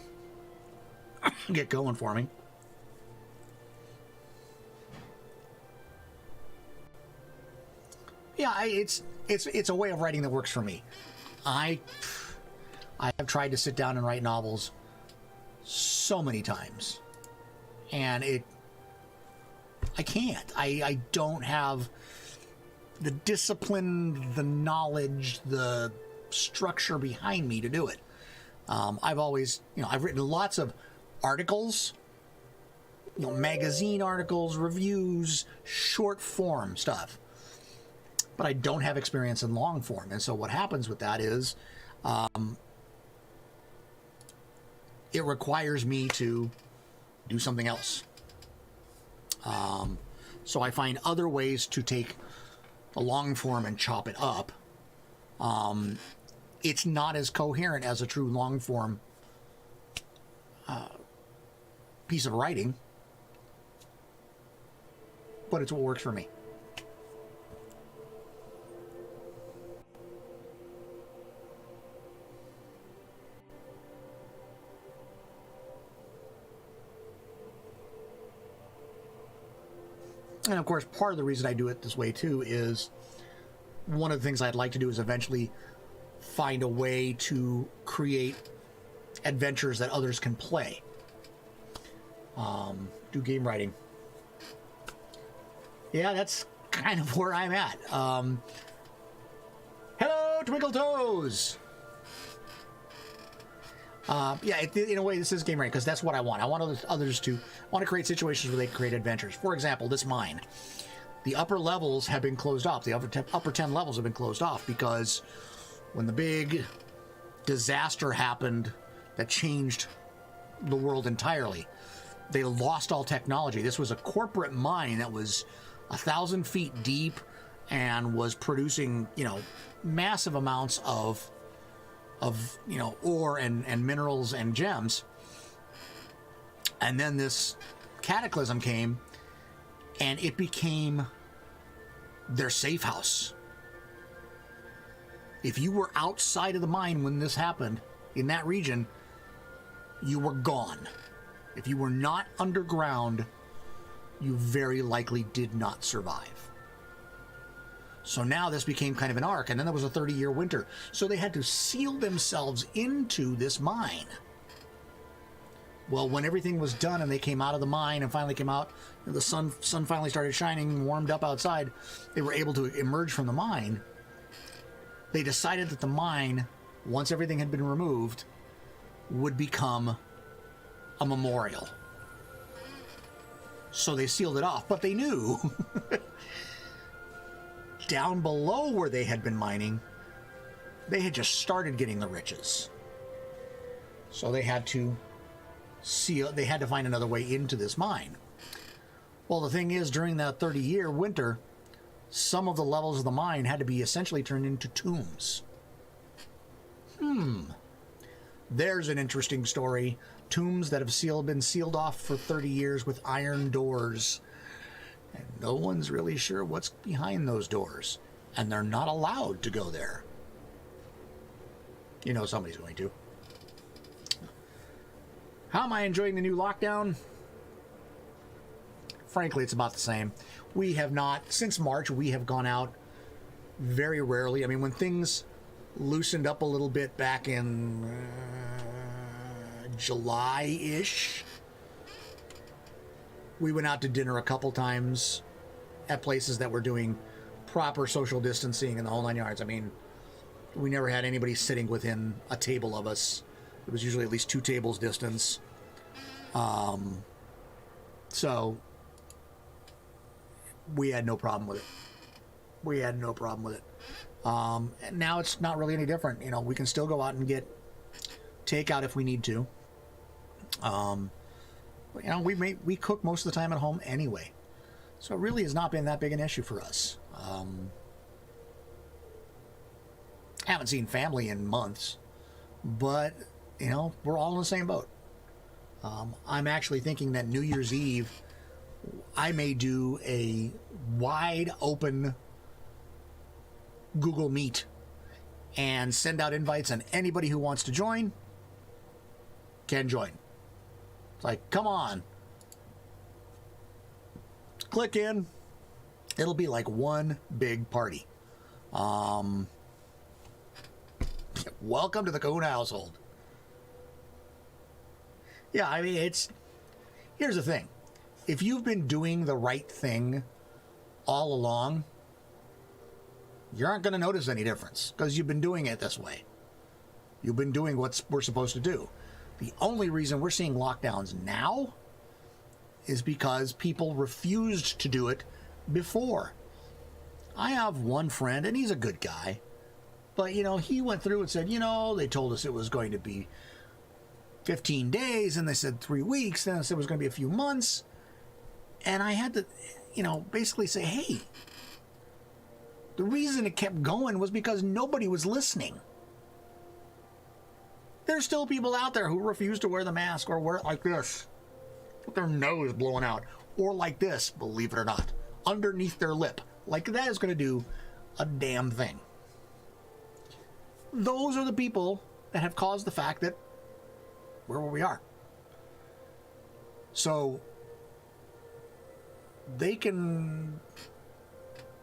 get going for me. Yeah, it's a way of writing that works for me. I have tried to sit down and write novels so many times, and I can't. I don't have the discipline, the knowledge, the structure behind me to do it. I've always, I've written lots of articles, magazine articles, reviews, short form stuff. But I don't have experience in long form. And so what happens with that is it requires me to do something else. So I find other ways to take the long form and chop it up. It's not as coherent as a true long form piece of writing, but it's what works for me. And of course, part of the reason I do it this way too is one of the things I'd like to do is eventually find a way to create adventures that others can play. Do game writing. Yeah, that's kind of where I'm at. Hello, Twinkle Toes! Yeah, in a way, this is game writing because that's what I want. I want others to want to create situations where they can create adventures. For example, this mine. The upper levels have been closed off. The upper 10 levels have been closed off because when the big disaster happened that changed the world entirely, they lost all technology. This was a corporate mine that was 1,000 feet deep and was producing, massive amounts of ore and minerals and gems. And then this cataclysm came and it became their safe house. If you were outside of the mine when this happened in that region, you were gone. If you were not underground, you very likely did not survive. So now this became kind of an arc, and then there was a 30-year winter. So they had to seal themselves into this mine. Well, when everything was done and they came out of the mine and finally came out, the sun finally started shining, warmed up outside, they were able to emerge from the mine. They decided that the mine, once everything had been removed, would become a memorial. So they sealed it off, but they knew down below where they had been mining, they had just started getting the riches. So they had to find another way into this mine. Well, the thing is, during that 30-year winter, some of the levels of the mine had to be essentially turned into tombs. There's an interesting story. Tombs that have been sealed off for 30 years with iron doors. And no one's really sure what's behind those doors. And they're not allowed to go there. Somebody's going to. How am I enjoying the new lockdown? Frankly, it's about the same. We have not, since March, we have gone out very rarely. I mean, when things loosened up a little bit back in July-ish, we went out to dinner a couple times at places that were doing proper social distancing and the whole nine yards. I mean, we never had anybody sitting within a table of us. It was usually at least 2 tables distance. So we had no problem with it. And now it's not really any different. We can still go out and get takeout if we need to. We cook most of the time at home anyway. So it really has not been that big an issue for us. Haven't seen family in months, but we're all in the same boat. I'm actually thinking that New Year's Eve I may do a wide open Google Meet and send out invites, and anybody who wants to join can join. It's like, come on. Click in. It'll be like one big party. Welcome to the Kahuna household. Yeah, I mean, here's the thing. If you've been doing the right thing all along, you aren't going to notice any difference because you've been doing it this way. You've been doing what we're supposed to do. The only reason we're seeing lockdowns now is because people refused to do it before. I have one friend, and he's a good guy, but, he went through and said, they told us it was going to be 15 days, and they said 3 weeks, then they said it was going to be a few months, and I had to, basically say, hey, the reason it kept going was because nobody was listening. There's still people out there who refuse to wear the mask or wear it like this, with their nose blowing out, or like this, believe it or not, underneath their lip. Like that is going to do a damn thing. Those are the people that have caused the fact that we're where we are. So they can,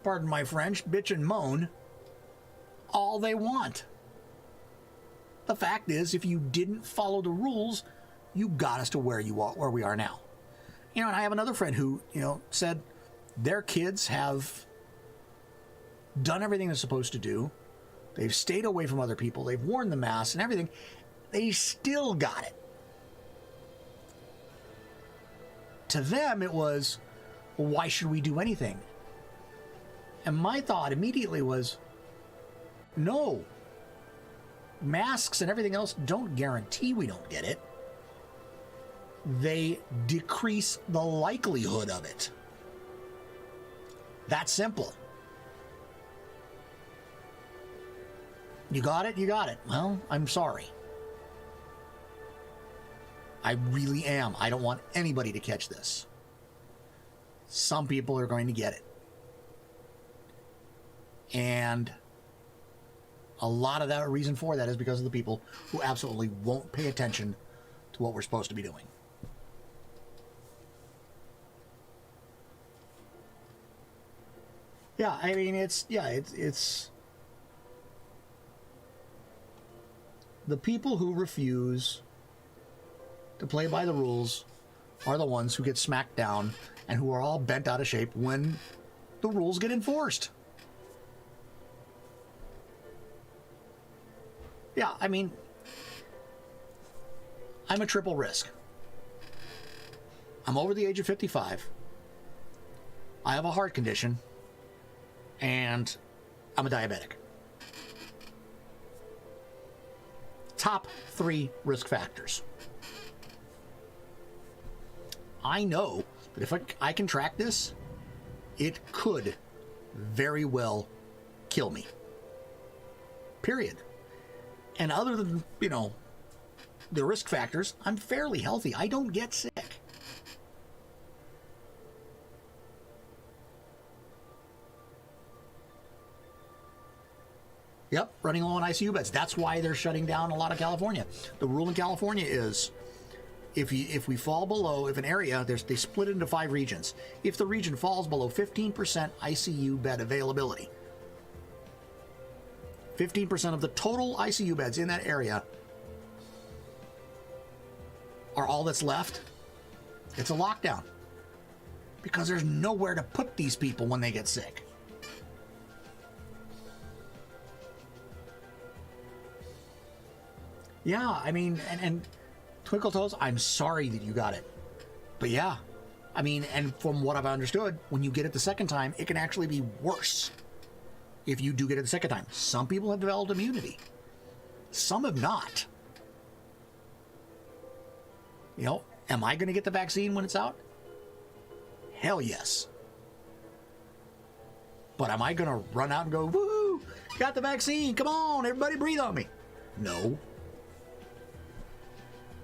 pardon my French, bitch and moan all they want. The fact is, if you didn't follow the rules, you got us to where we are now. And I have another friend who, said their kids have done everything they're supposed to do. They've stayed away from other people. They've worn the mask and everything. They still got it. To them, it was, well, why should we do anything? And my thought immediately was, no. Masks and everything else don't guarantee we don't get it. They decrease the likelihood of it. That simple. You got it? You got it. Well, I'm sorry. I really am. I don't want anybody to catch this. Some people are going to get it. And a lot of that reason for that is because of the people who absolutely won't pay attention to what we're supposed to be doing. Yeah, I mean, it's the people who refuse to play by the rules are the ones who get smacked down and who are all bent out of shape when the rules get enforced. Yeah, I mean, I'm a triple risk. I'm over the age of 55. I have a heart condition. And I'm a diabetic. Top 3 risk factors. I know that if I contract this, it could very well kill me. Period. And other than, the risk factors, I'm fairly healthy. I don't get sick. Yep, running low on ICU beds. That's why they're shutting down a lot of California. The rule in California is if we fall below, if an area, they split it into 5 regions. If the region falls below 15% ICU bed availability, 15% of the total ICU beds in that area are all that's left, it's a lockdown. Because there's nowhere to put these people when they get sick. Yeah, I mean, and Twinkle Toes, I'm sorry that you got it. But yeah, I mean, and from what I've understood, when you get it the second time, it can actually be worse if you do get it the second time. Some people have developed immunity. Some have not. Am I going to get the vaccine when it's out? Hell yes. But am I going to run out and go, woo, got the vaccine, come on, everybody breathe on me? No.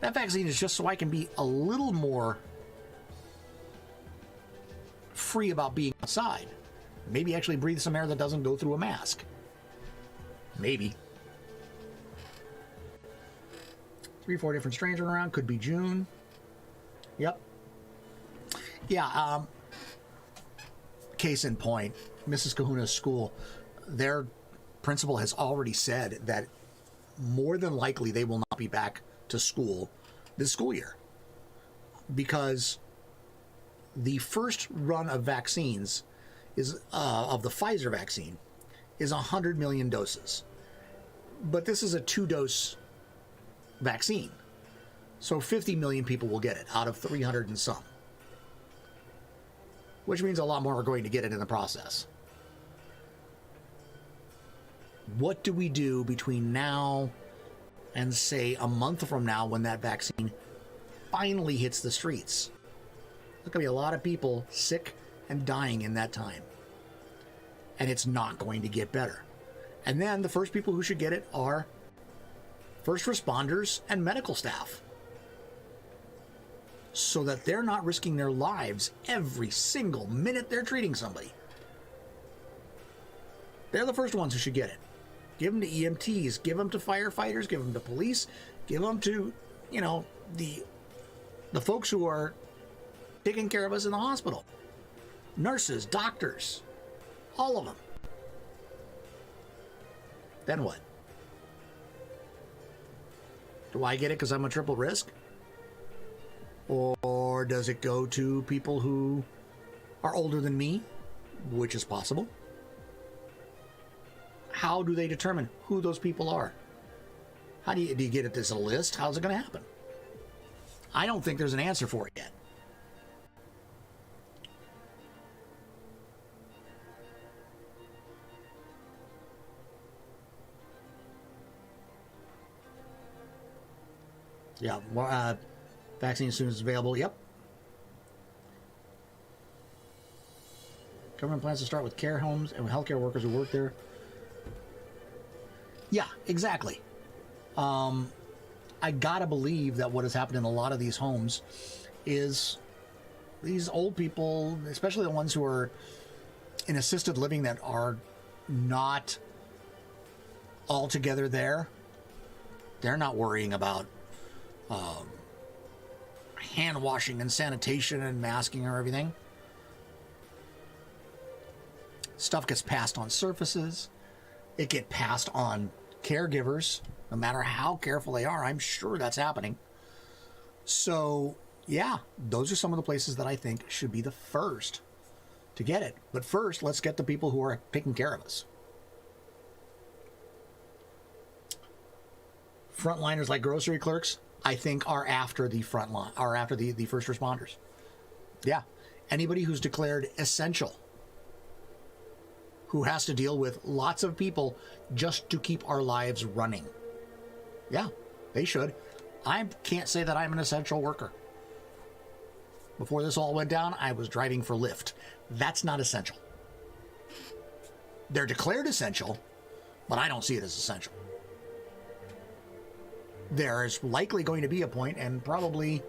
That vaccine is just so I can be a little more free about being outside. Maybe actually breathe some air that doesn't go through a mask. Maybe. 3-4 different strains are around. Could be June. Yep. Yeah. Case in point, Mrs. Kahuna's school, their principal has already said that more than likely they will not be back to school this school year because the first run of vaccines is of the Pfizer vaccine is 100 million doses, but this is a 2-dose vaccine, so 50 million people will get it out of 300 and some, which means a lot more are going to get it in the process. What do we do between now and say a month from now when that vaccine finally hits the streets? There's going to be a lot of people sick and dying in that time. And it's not going to get better. And then the first people who should get it are first responders and medical staff. So that they're not risking their lives every single minute they're treating somebody. They're the first ones who should get it. Give them to EMTs, give them to firefighters, give them to police, give them to, the folks who are taking care of us in the hospital. Nurses, doctors, all of them. Then what? Do I get it because I'm a triple risk? Or does it go to people who are older than me, which is possible? How do they determine who those people are? Do you get it as a list? How's it going to happen? I don't think there's an answer for it yet. Yeah, well, vaccine as soon as available. Yep. Government plans to start with care homes and healthcare workers who work there. Yeah, exactly. I gotta believe that what has happened in a lot of these homes is these old people, especially the ones who are in assisted living that are not altogether there, they're not worrying about hand washing and sanitation and masking or everything. Stuff gets passed on surfaces. It gets passed on caregivers, no matter how careful they are. I'm sure that's happening. So, yeah, those are some of the places that I think should be the first to get it. But first, let's get the people who are taking care of us. Frontliners like grocery clerks, I think, are after the front line, are after the first responders. Yeah, anybody who's declared essential, who has to deal with lots of people just to keep our lives running. Yeah, they should. I can't say that I'm an essential worker. Before this all went down, I was driving for Lyft. That's not essential. They're declared essential, but I don't see it as essential. There is likely going to be a point, and probably,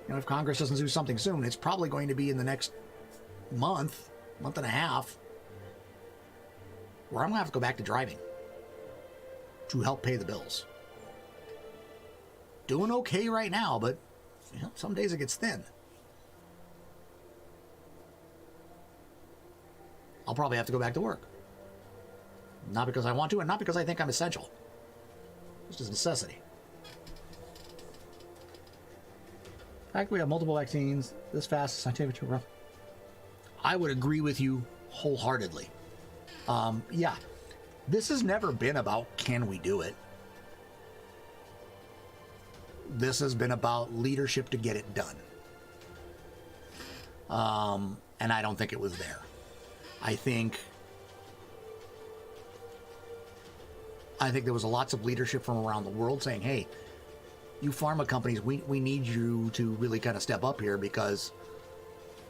if Congress doesn't do something soon, it's probably going to be in the next month and a half, where I'm going to have to go back to driving to help pay the bills. Doing okay right now, but some days it gets thin. I'll probably have to go back to work. Not because I want to, and not because I think I'm essential. It's just a necessity. In fact, we have multiple vaccines this fast, scientific too rough. I would agree with you wholeheartedly. Yeah, this has never been about can we do it. This has been about leadership to get it done. And I don't think it was there. I think there was lots of leadership from around the world saying, hey, you pharma companies, we need you to really kind of step up here because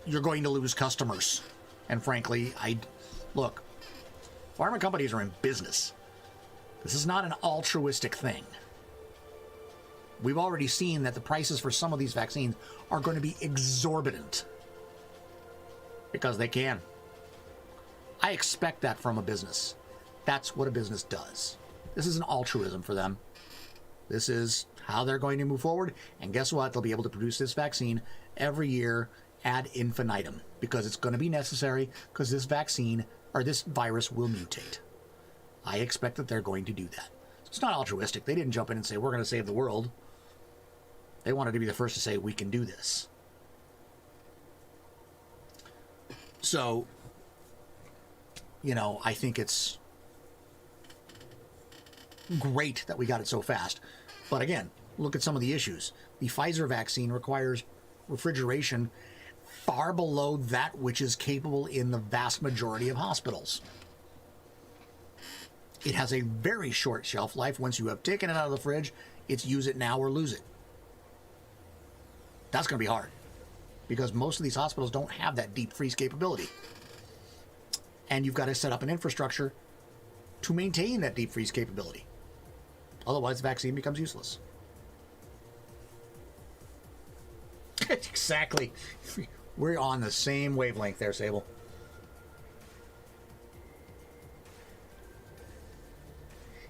you're going to lose customers. And frankly, look, pharma companies are in business. This is not an altruistic thing. We've already seen that the prices for some of these vaccines are going to be exorbitant because they can. I expect that from a business. That's what a business does. This is an altruism for them. This is how they're going to move forward. And guess what? They'll be able to produce this vaccine every year ad infinitum because it's going to be necessary because this vaccine or this virus will mutate. I expect that they're going to do that. It's not altruistic. They didn't jump in and say, we're going to save the world. They wanted to be the first to say, we can do this. So, you know, I think it's great that we got it so fast. But again, look at some of the issues. The Pfizer vaccine requires refrigeration far below that which is capable in the vast majority of hospitals. It has a very short shelf life. Once you have taken it out of the fridge, it's use it now or lose it. That's going to be hard because most of these hospitals don't have that deep freeze capability. And you've got to set up an infrastructure to maintain that deep freeze capability. Otherwise, the vaccine becomes useless. Exactly. We're on the same wavelength there, Sable.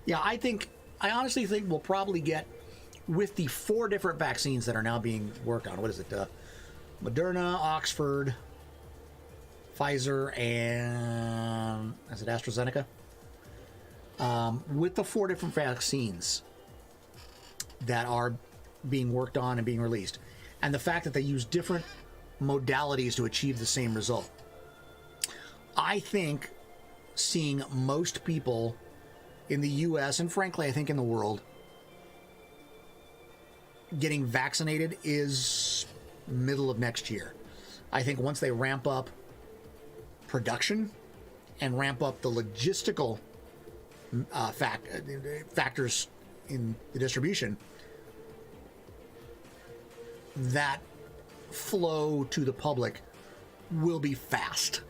Yeah, I honestly think we'll probably get, with the 4 different vaccines that are now being worked on, what is it? Moderna, Oxford, Pfizer, and is it AstraZeneca? With the 4 different vaccines that are being worked on and being released, and the fact that they use different modalities to achieve the same result, I think seeing most people in the US and frankly I think in the world getting vaccinated is middle of next year. I think once they ramp up production and ramp up the logistical factors in the distribution, that flow to the public will be fast.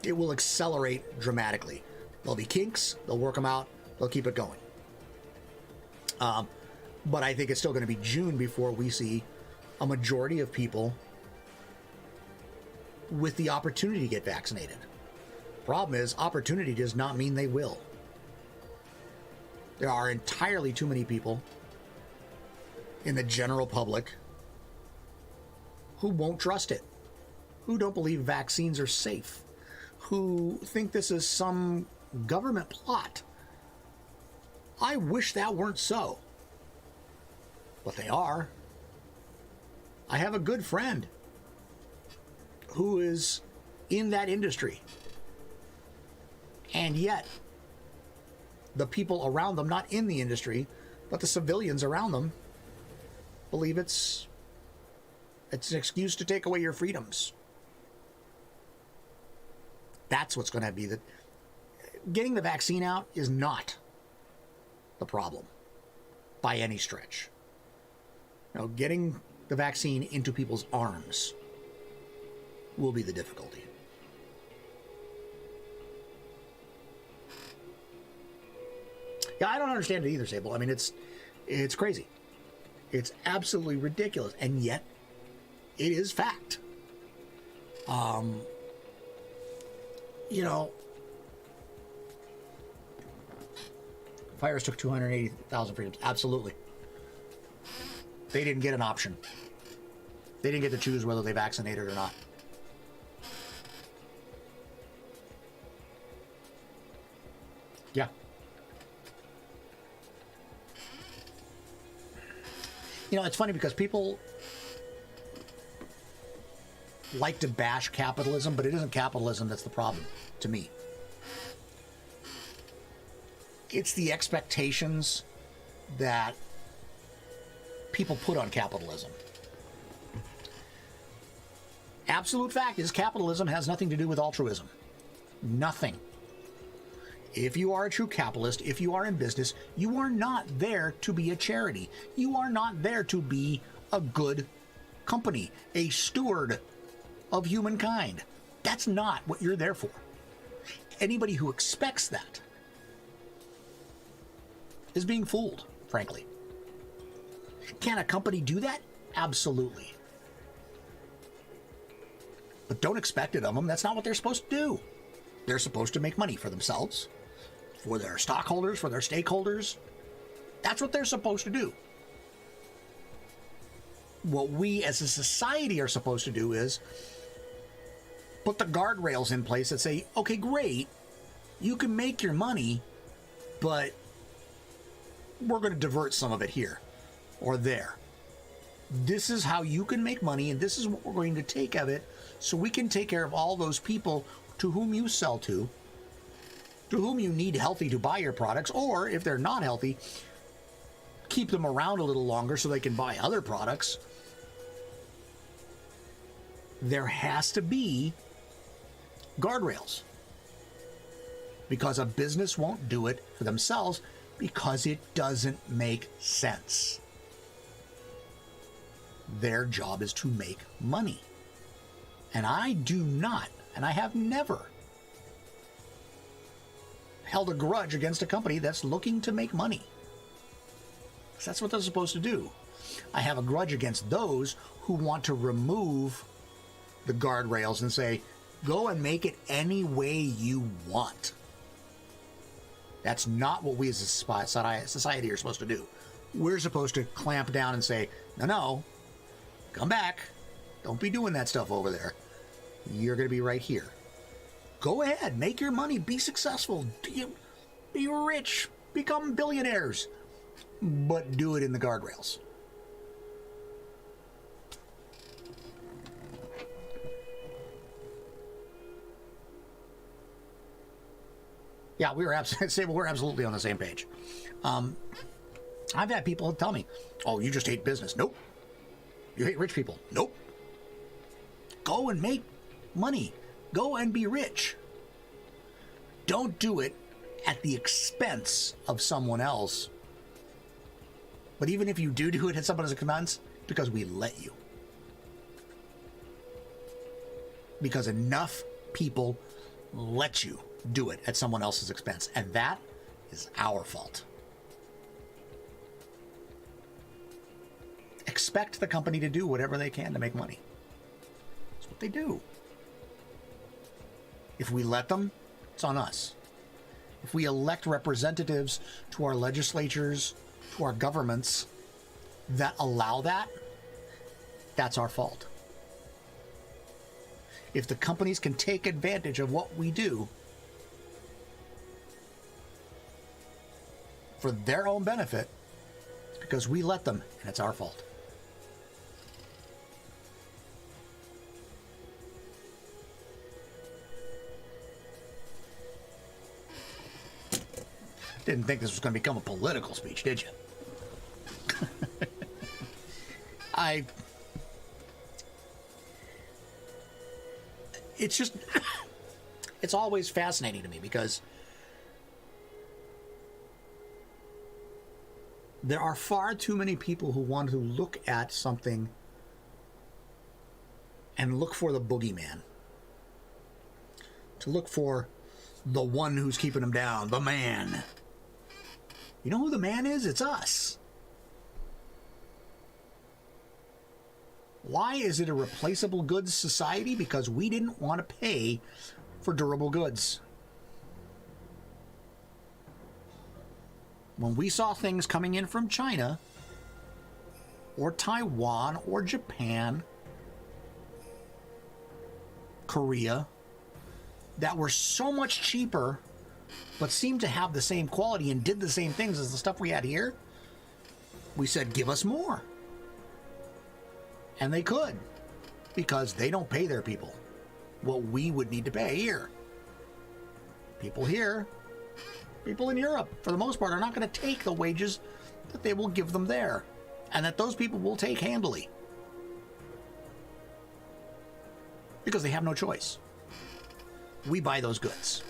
It will accelerate dramatically. There'll be kinks, they'll work them out, they'll keep it going. But I think it's still going to be June before we see a majority of people with the opportunity to get vaccinated. Problem is, opportunity does not mean they will. There are entirely too many people in the general public who won't trust it, who don't believe vaccines are safe, who think this is some government plot. I wish that weren't so, but they are. I have a good friend who is in that industry, and yet the people around them, not in the industry, but the civilians around them, believe it's an excuse to take away your freedoms. That's what's going to be getting the vaccine out is not the problem by any stretch. You know, getting the vaccine into people's arms will be the difficulty. Yeah, I don't understand it either, Sable. I mean, it's crazy. It's absolutely ridiculous, and yet it is fact. You know, virus took 280,000 freedoms. Absolutely. They didn't get an option. They didn't get to choose whether they vaccinated or not. Yeah. You know, it's funny because people like to bash capitalism, but it isn't capitalism that's the problem to me. It's the expectations that people put on capitalism. Absolute fact is capitalism has nothing to do with altruism. Nothing. If you are a true capitalist, if you are in business, you are not there to be a charity. You are not there to be a good company, a steward of humankind. That's not what you're there for. Anybody who expects that is being fooled, frankly. Can a company do that? Absolutely. But don't expect it of them. That's not what they're supposed to do. They're supposed to make money for themselves, for their stockholders, for their stakeholders. That's what they're supposed to do. What we as a society are supposed to do is put the guardrails in place that say, okay, great, you can make your money, but we're going to divert some of it here or there. This is how you can make money, and this is what we're going to take of it, so we can take care of all those people to whom you sell to whom you need healthy to buy your products, or if they're not healthy, keep them around a little longer so they can buy other products. There has to be guardrails, because a business won't do it for themselves because it doesn't make sense. Their job is to make money. And I do not, and I have never held a grudge against a company that's looking to make money. Because that's what they're supposed to do. I have a grudge against those who want to remove the guardrails and say, go and make it any way you want. That's not what we as a society are supposed to do. We're supposed to clamp down and say, no, come back. Don't be doing that stuff over there. You're going to be right here. Go ahead, make your money, be successful, be rich, become billionaires, but do it in the guardrails. Yeah, we're absolutely on the same page. I've had people tell me, "Oh, you just hate business." Nope. You hate rich people. Nope. Go and make money. Go and be rich. Don't do it at the expense of someone else. But even if you do it at someone else's expense, because we let you. Because enough people let you do it at someone else's expense. And that is our fault. Expect the company to do whatever they can to make money. That's what they do. If we let them, it's on us. If we elect representatives to our legislatures, to our governments that allow that, that's our fault. If the companies can take advantage of what we do for their own benefit, it's because we let them, and it's our fault. Didn't think this was going to become a political speech, did you? It's just, it's always fascinating to me because there are far too many people who want to look at something and look for the boogeyman. To look for the one who's keeping them down, the man. You know who the man is? It's us. Why is it a replaceable goods society? Because we didn't want to pay for durable goods. When we saw things coming in from China, or Taiwan, or Japan, Korea, that were so much cheaper, but seemed to have the same quality and did the same things as the stuff we had here, we said, give us more. And they could, because they don't pay their people what we would need to pay here. People here, people in Europe, for the most part, are not going to take the wages that they will give them there, and that those people will take handily. Because they have no choice. We buy those goods.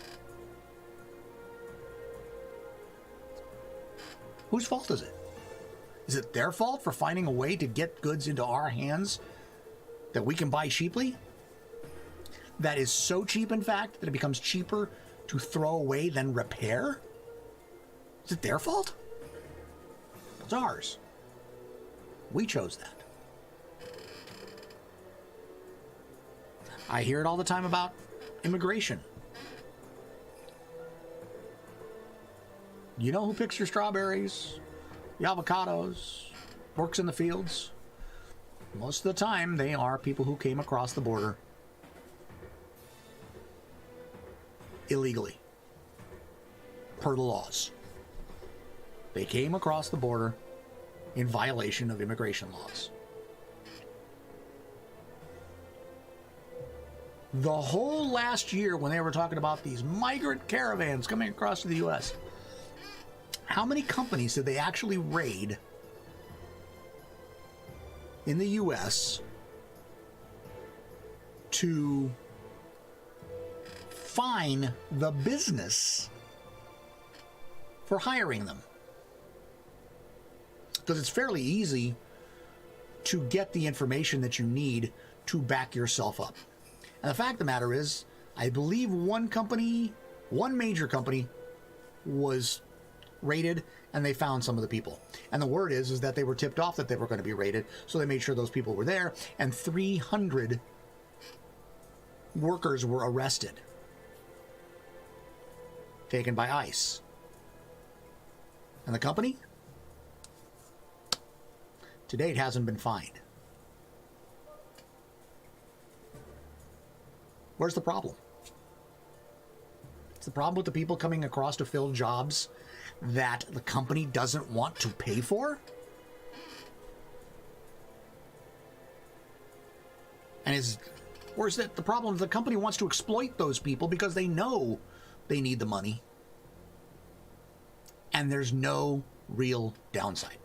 Whose fault is it? Is it their fault for finding a way to get goods into our hands that we can buy cheaply? That is so cheap, in fact, that it becomes cheaper to throw away than repair? Is it their fault? It's ours. We chose that. I hear it all the time about immigration. You know who picks your strawberries? the avocados, works in the fields. Most of the time, they are people who came across the border illegally, per the laws. They came across the border in violation of immigration laws. The whole last year, when they were talking about these migrant caravans coming across to the U.S., how many companies did they actually raid in the U.S. to fine the business for hiring them? Because it's fairly easy to get the information that you need to back yourself up. And the fact of the matter is, I believe one major company was raided, and they found some of the people. And the word is that they were tipped off that they were going to be raided, so they made sure those people were there, and 300 workers were arrested, taken by ICE. And the company, to date, hasn't been fined. Where's the problem? It's the problem with the people coming across to fill jobs that the company doesn't want to pay for? Or is it the problem the company wants to exploit those people because they know they need the money and there's no real downside?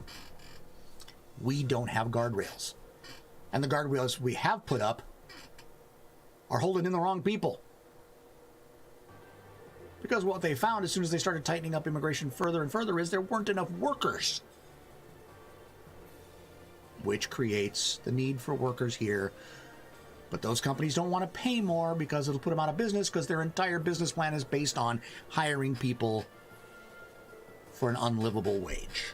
We don't have guardrails. And the guardrails we have put up are holding in the wrong people. Because what they found as soon as they started tightening up immigration further and further is there weren't enough workers. Which creates the need for workers here. But those companies don't want to pay more because it'll put them out of business, because their entire business plan is based on hiring people for an unlivable wage.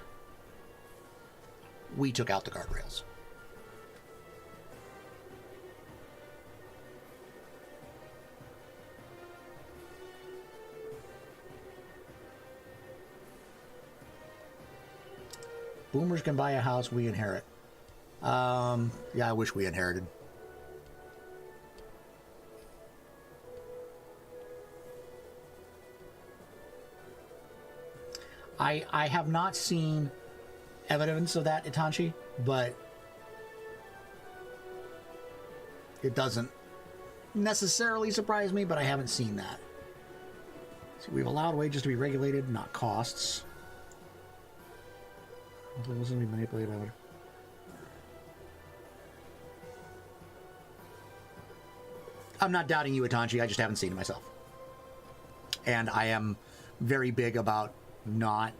We took out the guardrails. Boomers can buy a house we inherit. Yeah, I wish we inherited. I have not seen evidence of that, Itanchi, but it doesn't necessarily surprise me, but I haven't seen that. So we've allowed wages to be regulated, not costs. It wasn't be manipulated by what? I'm not doubting you, Itanchi. I just haven't seen it myself. And I am very big about not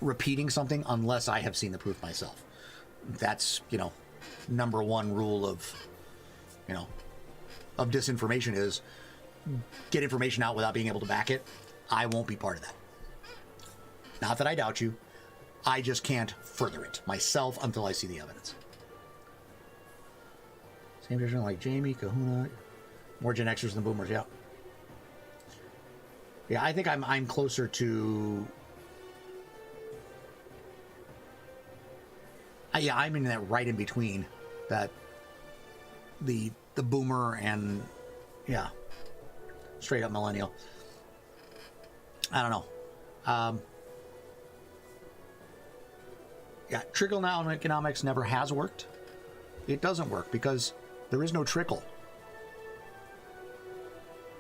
repeating something unless I have seen the proof myself. That's, number one rule of disinformation is get information out without being able to back it. I won't be part of that. Not that I doubt you. I just can't further it myself until I see the evidence. Same version like Jamie, Kahuna, more Gen Xers than Boomers, yeah. Yeah, I think I'm closer to... I'm in that right in between. That the Boomer and, straight up millennial. I don't know. Trickle-down economics never has worked. It doesn't work because there is no trickle.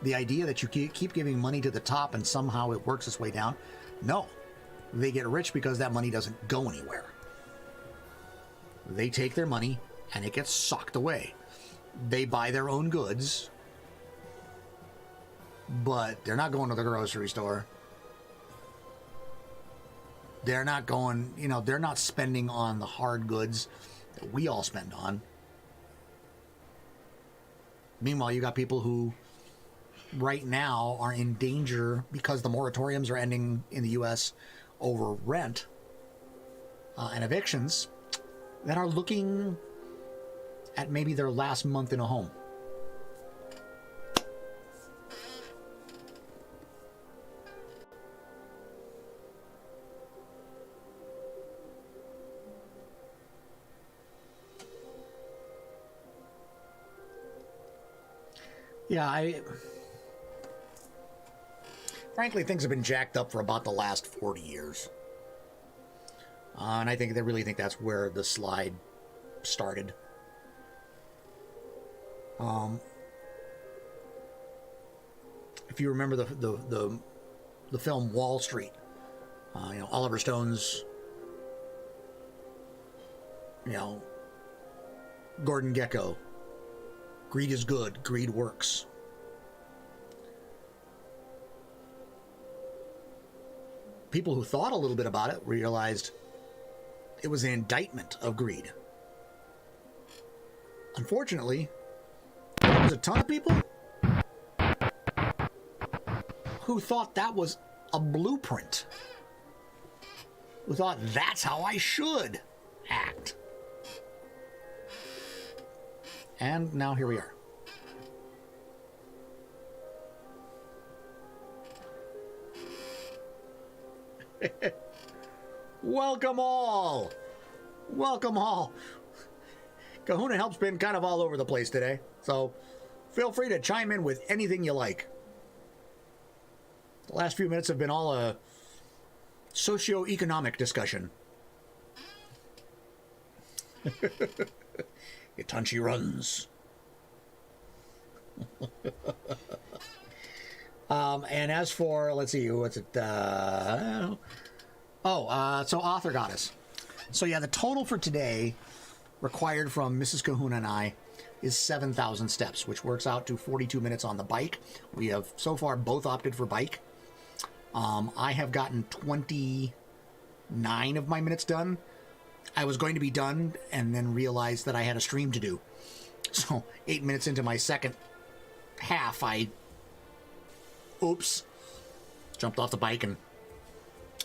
The idea that you keep giving money to the top and somehow it works its way down, no. They get rich because that money doesn't go anywhere. They take their money and it gets socked away. They buy their own goods, but they're not going to the grocery store. They're not going, they're not spending on the hard goods that we all spend on. Meanwhile, you got people who right now are in danger because the moratoriums are ending in the U.S. over rent and evictions that are looking at maybe their last month in a home. Yeah, frankly, things have been jacked up for about the last 40 years. And I think they really think that's where the slide started. If you remember the film Wall Street, Oliver Stone's, Gordon Gekko, greed is good, greed works. People who thought a little bit about it realized it was an indictment of greed. Unfortunately, there was a ton of people who thought that was a blueprint, who thought that's how I should act. And now here we are. Welcome all. Welcome all. Kahuna Help's been kind of all over the place today, so feel free to chime in with anything you like. The last few minutes have been all a socio-economic discussion. Itanchi runs. And as for, let's see, what's it? So Author Goddess. So yeah, the total for today, required from Mrs. Kahuna and I, is 7,000 steps, which works out to 42 minutes on the bike. We have so far both opted for bike. I have gotten 29 of my minutes done. I was going to be done and then realized that I had a stream to do. So 8 minutes into my second half, jumped off the bike and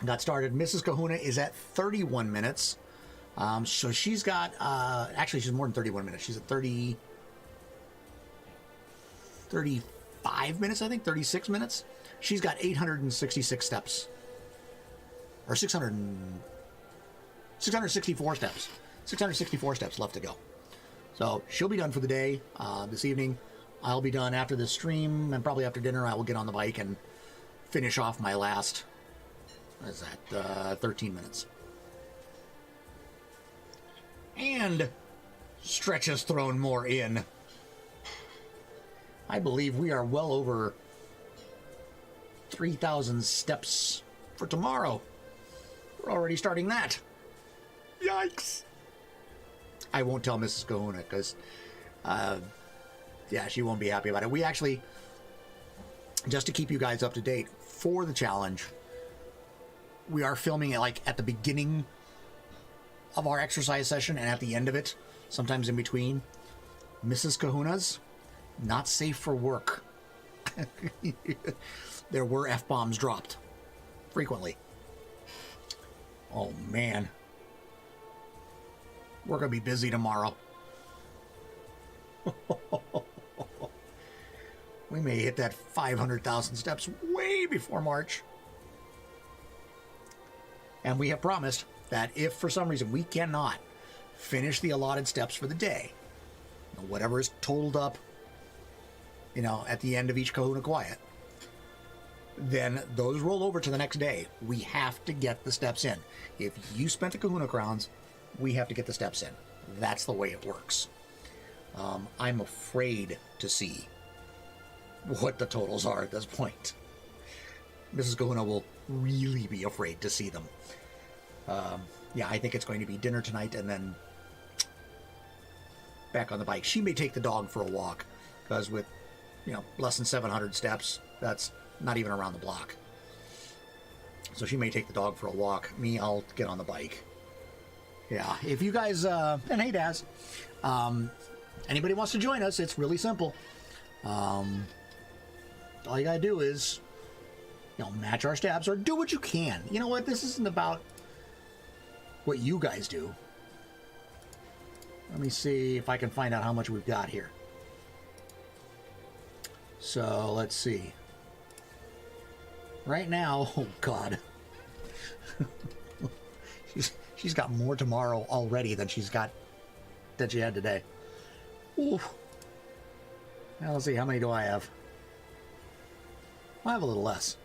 got started. Mrs. Kahuna is at 31 minutes. So she's got, actually she's more than 31 minutes. She's at 35 minutes, I think, 36 minutes. She's got 866 steps. Or 664 steps. 664 steps left to go. So she'll be done for the day this evening. I'll be done after this stream, and probably after dinner I will get on the bike and finish off my last, 13 minutes. And Stretch has thrown more in. I believe we are well over 3,000 steps for tomorrow. We're already starting that. Yikes! I won't tell Mrs. Kahuna because, she won't be happy about it. We actually, just to keep you guys up to date, for the challenge, we are filming it like at the beginning of our exercise session and at the end of it, sometimes in between. Mrs. Kahuna's not safe for work. There were F-bombs dropped frequently. Oh man, we're gonna be busy tomorrow. We may hit that 500,000 steps way before March. And we have promised that if for some reason we cannot finish the allotted steps for the day, whatever is totaled up, at the end of each Kahuna Quiet, then those roll over to the next day. We have to get the steps in. If you spent the Kahuna crowns, we have to get the steps in. That's the way it works. I'm afraid to see what the totals are at this point. Mrs. Kahuna will really be afraid to see them. I think it's going to be dinner tonight and then back on the bike. She may take the dog for a walk because with, less than 700 steps, that's not even around the block. So she may take the dog for a walk. Me, I'll get on the bike. Yeah, if you guys, and hey Daz, anybody wants to join us, it's really simple. All you gotta do is, match our stabs or do what you can. You know what? This isn't about what you guys do. Let me see if I can find out how much we've got here. So let's see. Right now, oh God, she's got more tomorrow already than she had today. Ooh. Now, let's see, how many do I have? I have a little less.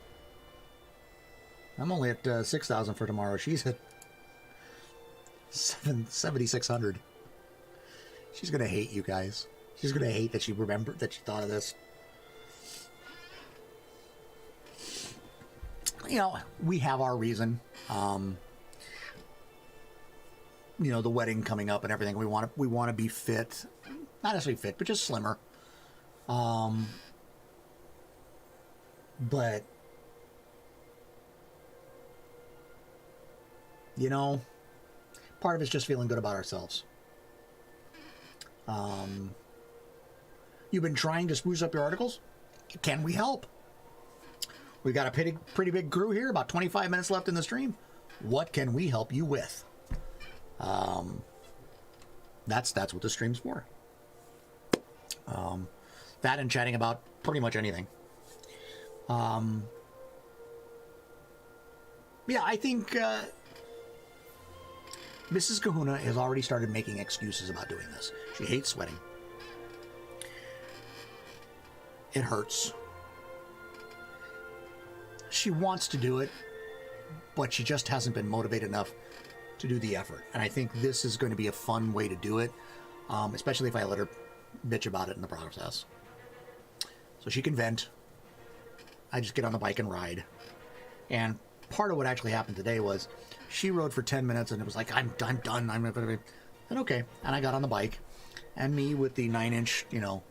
I'm only at 6,000 for tomorrow. She's at 7,600. She's going to hate you guys. She's going to hate that she remembered, that she thought of this. You know, we have our reason. You know, the wedding coming up and everything. We want to be fit. Not necessarily fit, but just slimmer. But you know, part of it's just feeling good about ourselves. You've been trying to spruce up your articles? Can we help? We've got a pretty big crew here, about 25 minutes left in the stream. What can we help you with? That's what the stream's for. That and chatting about pretty much anything. Yeah, I think Mrs. Kahuna has already started making excuses about doing this. She hates sweating. It hurts. She wants to do it, but she just hasn't been motivated enough to do the effort. And I think this is going to be a fun way to do it, especially if I let her bitch about it in the process. So she can vent. I just get on the bike and ride. And part of what actually happened today was she rode for 10 minutes and it was like, I'm done. I'm going to... And okay. And I got on the bike. And me with the 9-inch, you know,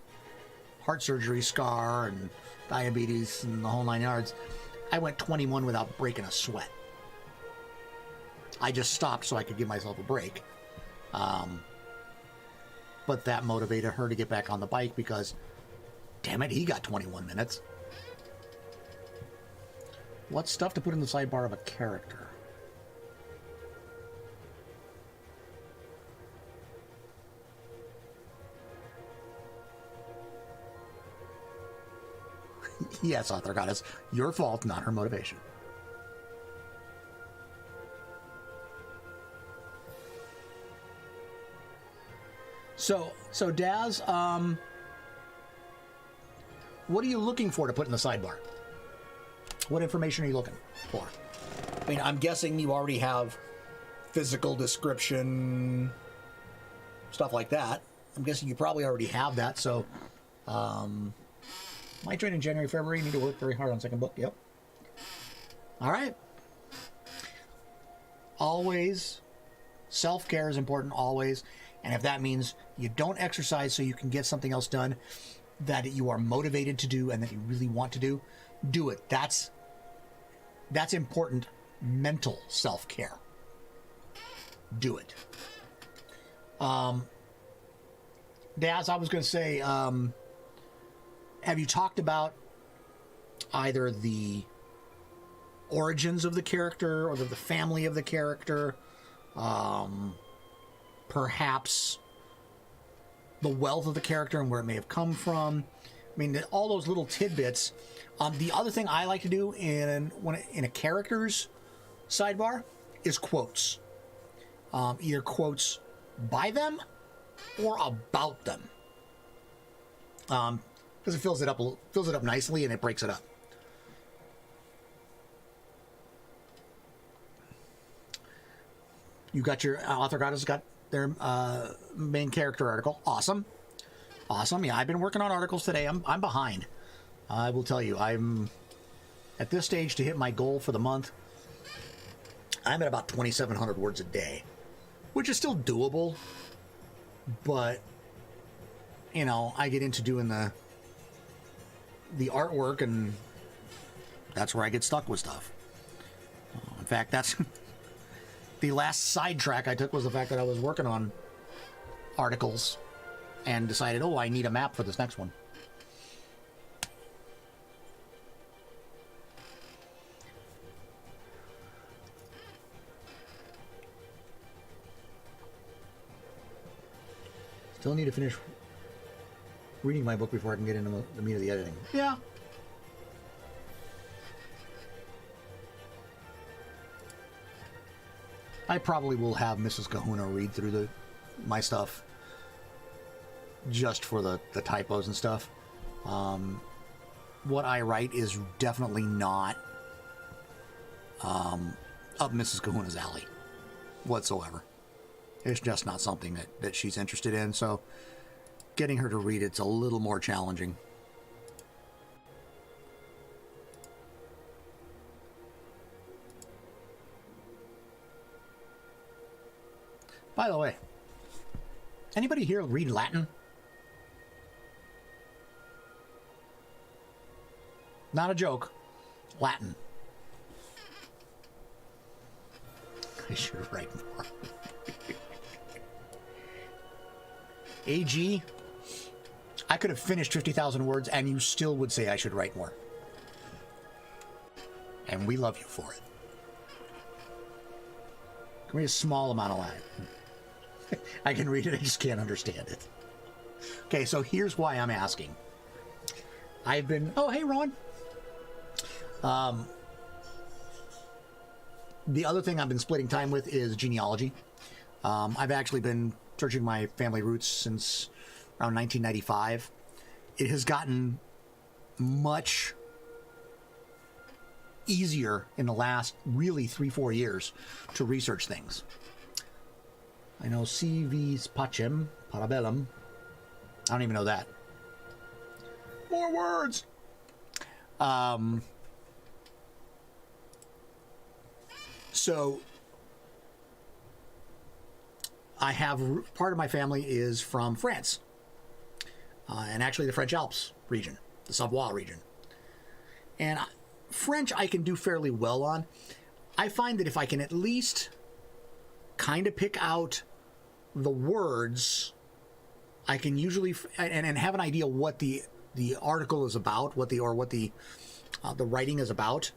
heart surgery scar and diabetes and the whole 9 yards, I went 21 without breaking a sweat. I just stopped so I could give myself a break. But that motivated her to get back on the bike because, damn it, he got 21 minutes. What stuff to put in the sidebar of a character? Yes, Author Goddess, your fault, not her motivation. So Daz, what are you looking for to put in the sidebar? What information are you looking for? I mean, I'm guessing you already have physical description, stuff like that. I'm guessing you probably already have that, so... might join in January, February. Need to work very hard on second book. Yep. All right. Always, self-care is important, always. And if that means you don't exercise so you can get something else done that you are motivated to do and that you really want to do, do it. That's important mental self-care. Do it. Daz, I was going to say, have you talked about either the origins of the character or the family of the character? Perhaps the wealth of the character and where it may have come from. I mean, all those little tidbits. The other thing I like to do in a character's sidebar is quotes. Either quotes by them or about them. Because it fills it up nicely and it breaks it up. You got your Author Goddess got their main character article. Awesome. Yeah, I've been working on articles today. I'm behind. I will tell you, I'm at this stage to hit my goal for the month. I'm at about 2,700 words a day, which is still doable. But you know, I get into doing the artwork, and that's where I get stuck with stuff. In fact, that's the last sidetrack I took was the fact that I was working on articles and decided, oh, I need a map for this next one. Still need to finish reading my book before I can get into the meat of the editing. Yeah. I probably will have Mrs. Kahuna read through my stuff just for the typos and stuff. What I write is definitely not up Mrs. Kahuna's alley whatsoever. It's just not something that she's interested in, so getting her to read it's a little more challenging. By the way, anybody here read Latin? Not a joke. Latin. I should write more. AG, I could have finished 50,000 words and you still would say I should write more. And we love you for it. Give me a small amount of Latin. I can read it, I just can't understand it. Okay, so here's why I'm asking. I've been... Oh, hey, Ron. The other thing I've been splitting time with is genealogy. I've actually been searching my family roots since around 1995. It has gotten much easier in the last really 3-4 years to research things. I know si vis pacem parabellum. I don't even know that. More words. So I have part of my family is from France, and actually the French Alps region, the Savoie region. And French I can do fairly well on. I find that if I can at least kind of pick out the words, I can usually and have an idea what the article is about, what the writing is about.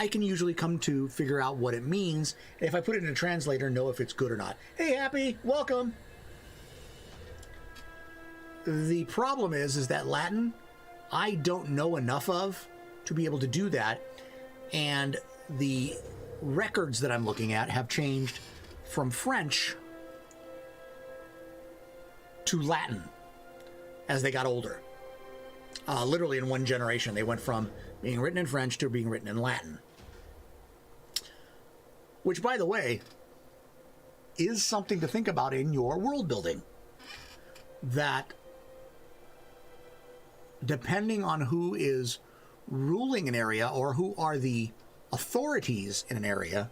I can usually come to figure out what it means. If I put it in a translator, know if it's good or not. Hey, Happy, welcome. The problem is that Latin, I don't know enough of to be able to do that. And the records that I'm looking at have changed from French to Latin as they got older. Literally in one generation, they went from being written in French to being written in Latin. Which, by the way, is something to think about in your world building. That depending on who is ruling an area or who are the authorities in an area,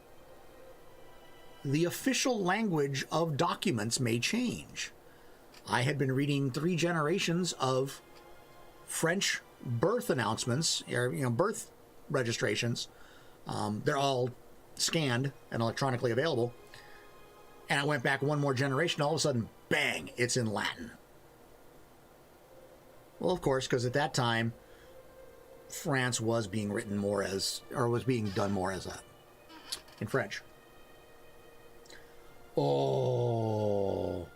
the official language of documents may change. I had been reading 3 generations of French birth announcements, or birth registrations. They're all scanned and electronically available. And I went back one more generation, all of a sudden, bang, it's in Latin. Well, of course, because at that time, France was being written more as, or was being done more as in French. Oh,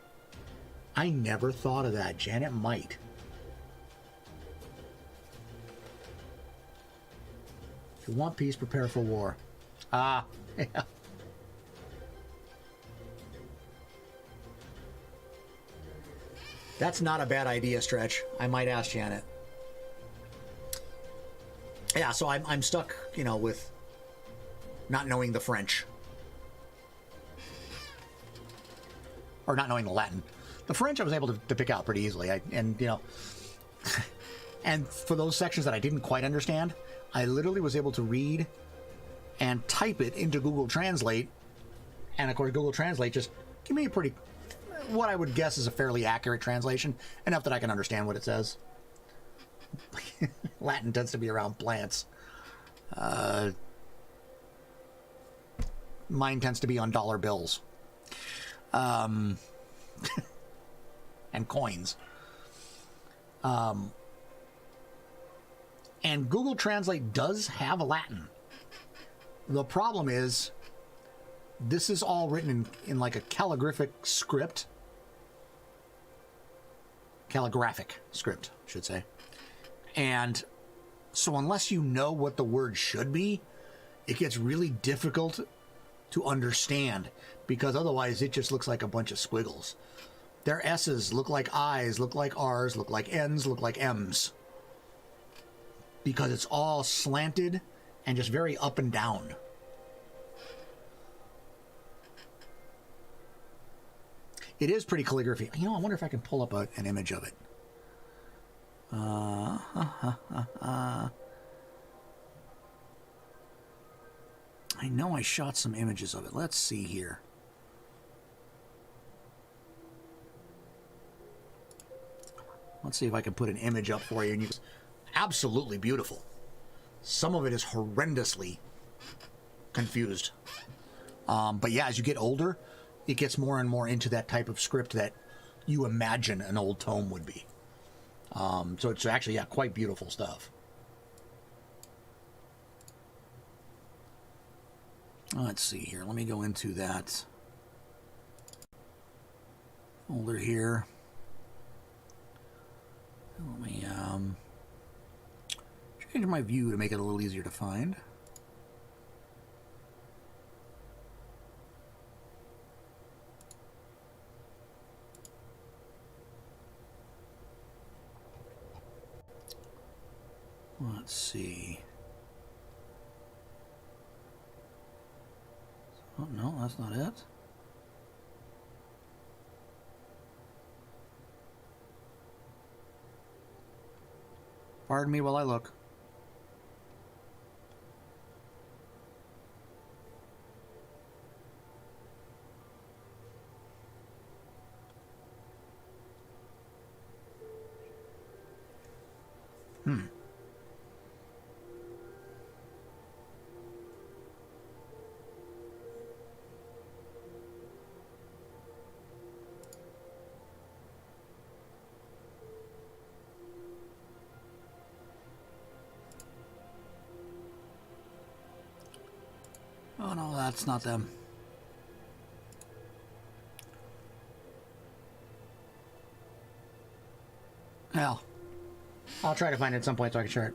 I never thought of that. Janet might. If you want peace, prepare for war. Ah, yeah. That's not a bad idea, Stretch. I might ask Janet. Yeah, so I'm stuck, with not knowing the French. Or not knowing the Latin. The French I was able to pick out pretty easily. And for those sections that I didn't quite understand, I literally was able to read and type it into Google Translate. And of course, Google Translate just give me what I would guess is a fairly accurate translation, enough that I can understand what it says. Latin tends to be around plants. Mine tends to be on dollar bills. And coins. And Google Translate does have a Latin. The problem is, this is all written in like a calligraphic script. Calligraphic script, I should say. And so unless you know what the word should be, it gets really difficult to understand, because otherwise it just looks like a bunch of squiggles. Their S's look like I's, look like R's, look like N's, look like M's. because it's all slanted and just very up and down. It is pretty calligraphy. You know, I wonder if I can pull up an image of it. I know I shot some images of it. Let's see here. Let's see if I can put an image up for you. And absolutely beautiful. Some of it is horrendously confused. But yeah, as you get older, it gets more and more into that type of script that you imagine an old tome would be. So it's actually, yeah, quite beautiful stuff. Let's see here. Let me go into that folder here. Let me change my view to make it a little easier to find. Let's see. Oh, no, that's not it. Pardon me while I look. Oh no, that's not them. Hell, I'll try to find it at some point so I can share it.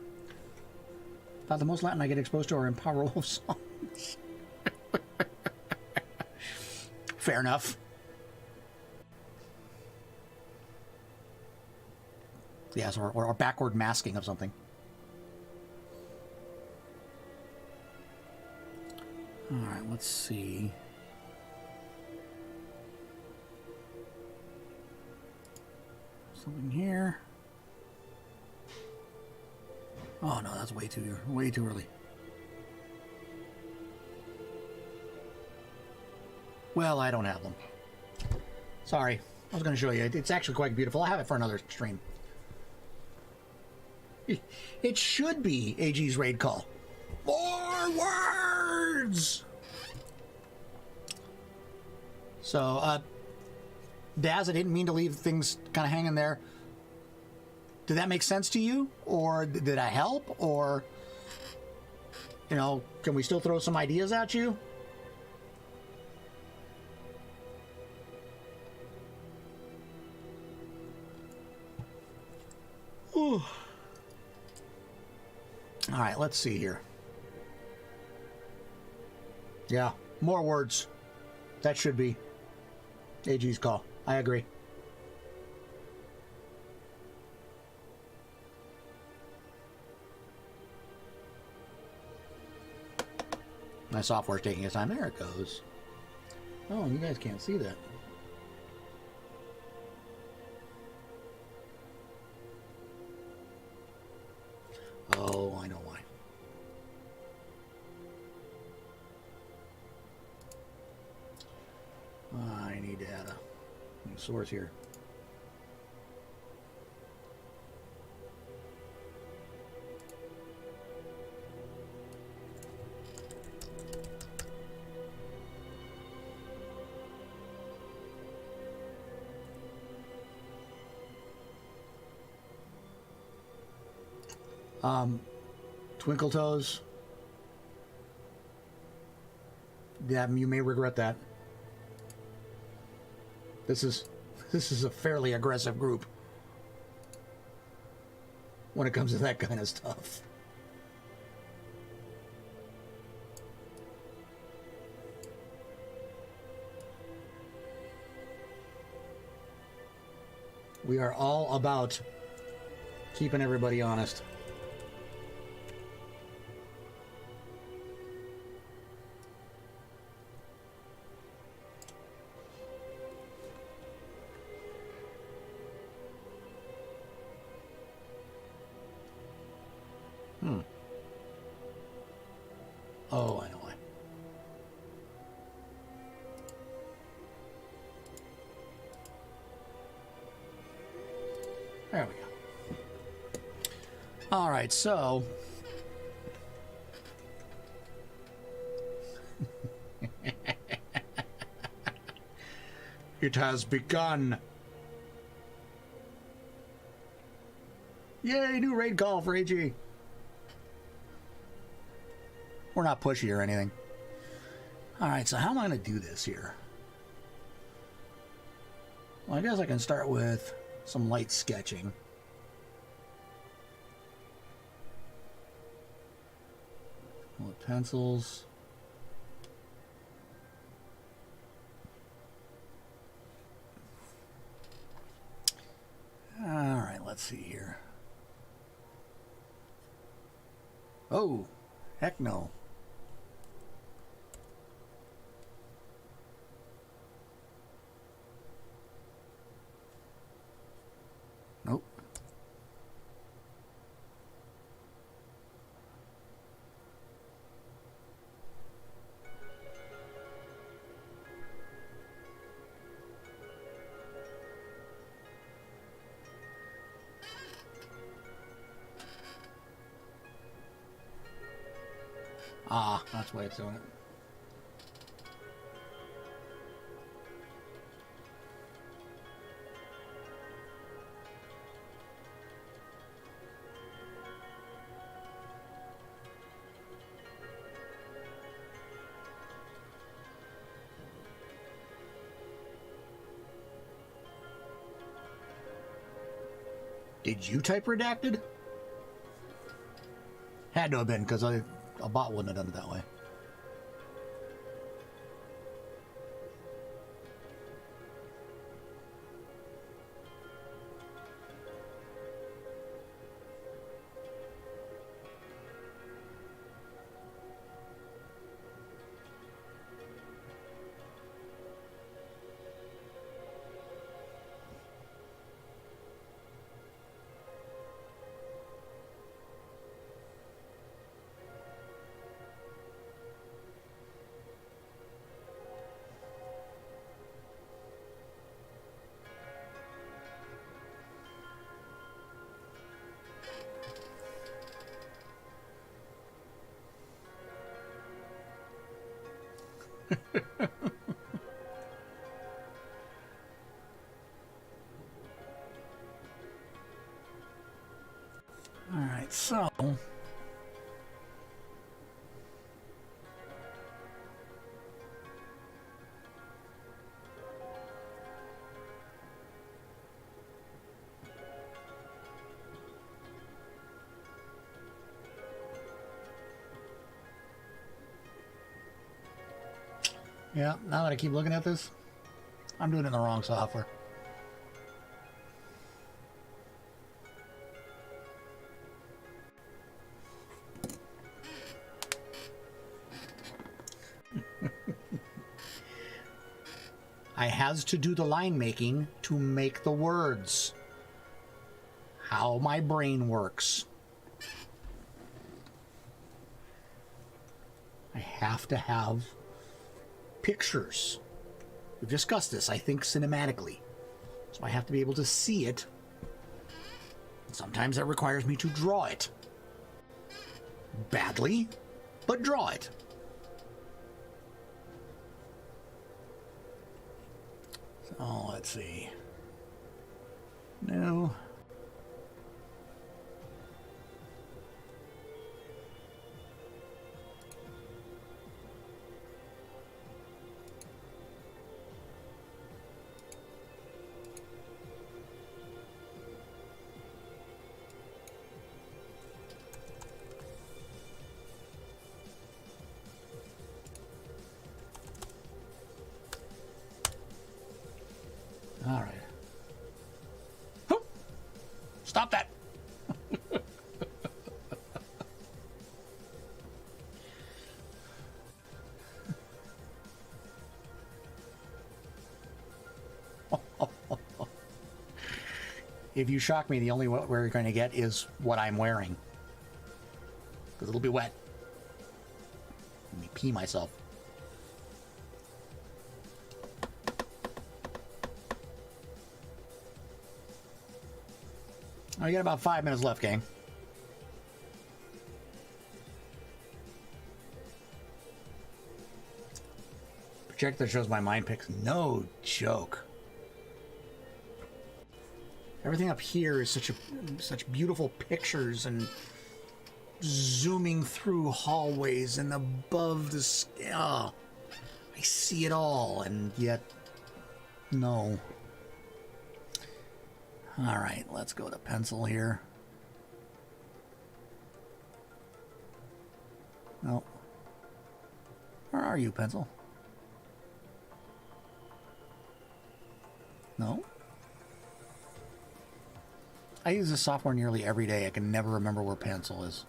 About the most Latin I get exposed to are in Power Wolf songs. Fair enough. Yes, or backward masking of something. Alright, let's see. Something here. Oh no, that's way too early. Well, I don't have them. Sorry. I was going to show you. It's actually quite beautiful. I'll have it for another stream. It should be AG's raid call. More words! So, Daz, I didn't mean to leave things kind of hanging there. Did that make sense to you? Or did I help? Or, you know, can we still throw some ideas at you? Ooh. All right, let's see here. Yeah, more words. That should be AG's call. I agree. My software's taking its time. There it goes. Oh, you guys can't see that. Oh, I know why. I need to add a new source here. Twinkle Toes. Yeah, you may regret that. This is a fairly aggressive group when it comes to that kind of stuff. We are all about keeping everybody honest. Oh, I know why. There we go. All right, so it has begun. Yay, new raid call for AG. We're not pushy or anything. All right, so how am I going to do this here? Well, I guess I can start with some light sketching. With pencils. All right, let's see here. Oh, heck no. Nope. Ah, that's why it's doing it. Did you type redacted? Had to have been, because a bot wouldn't have done it that way. All right, so yeah, now that I keep looking at this, I'm doing it in the wrong software. I has to do the line making to make the words. How my brain works. I have to have pictures. We've discussed this, I think, cinematically. So I have to be able to see it. Sometimes that requires me to draw it. Badly, but draw it. So let's see. No. All right. Whoop. Stop that. If you shock me, the only what we're going to get is what I'm wearing. because it'll be wet. Let me pee myself. I got about 5 minutes left, gang. Projector shows my mind picks. No joke. Everything up here is such beautiful pictures and zooming through hallways and above the oh, I see it all, and yet no. All right, let's go to pencil here. No. Where are you, pencil? No. I use this software nearly every day. I can never remember where pencil is.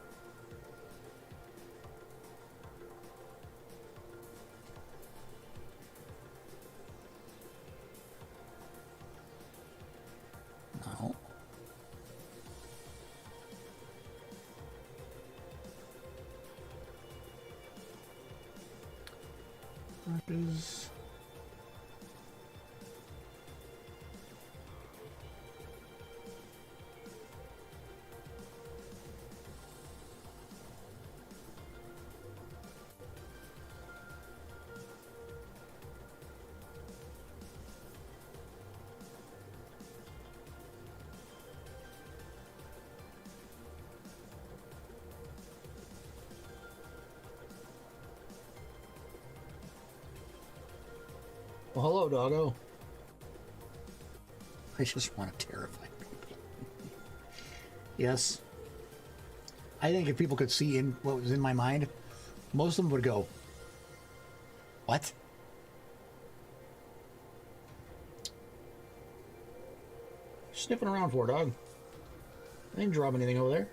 No. What is... Well, hello, doggo. I just want to terrify people. Yes. I think if people could see in what was in my mind, most of them would go, "What?" Sniffing around for, dog. I didn't drop anything over there.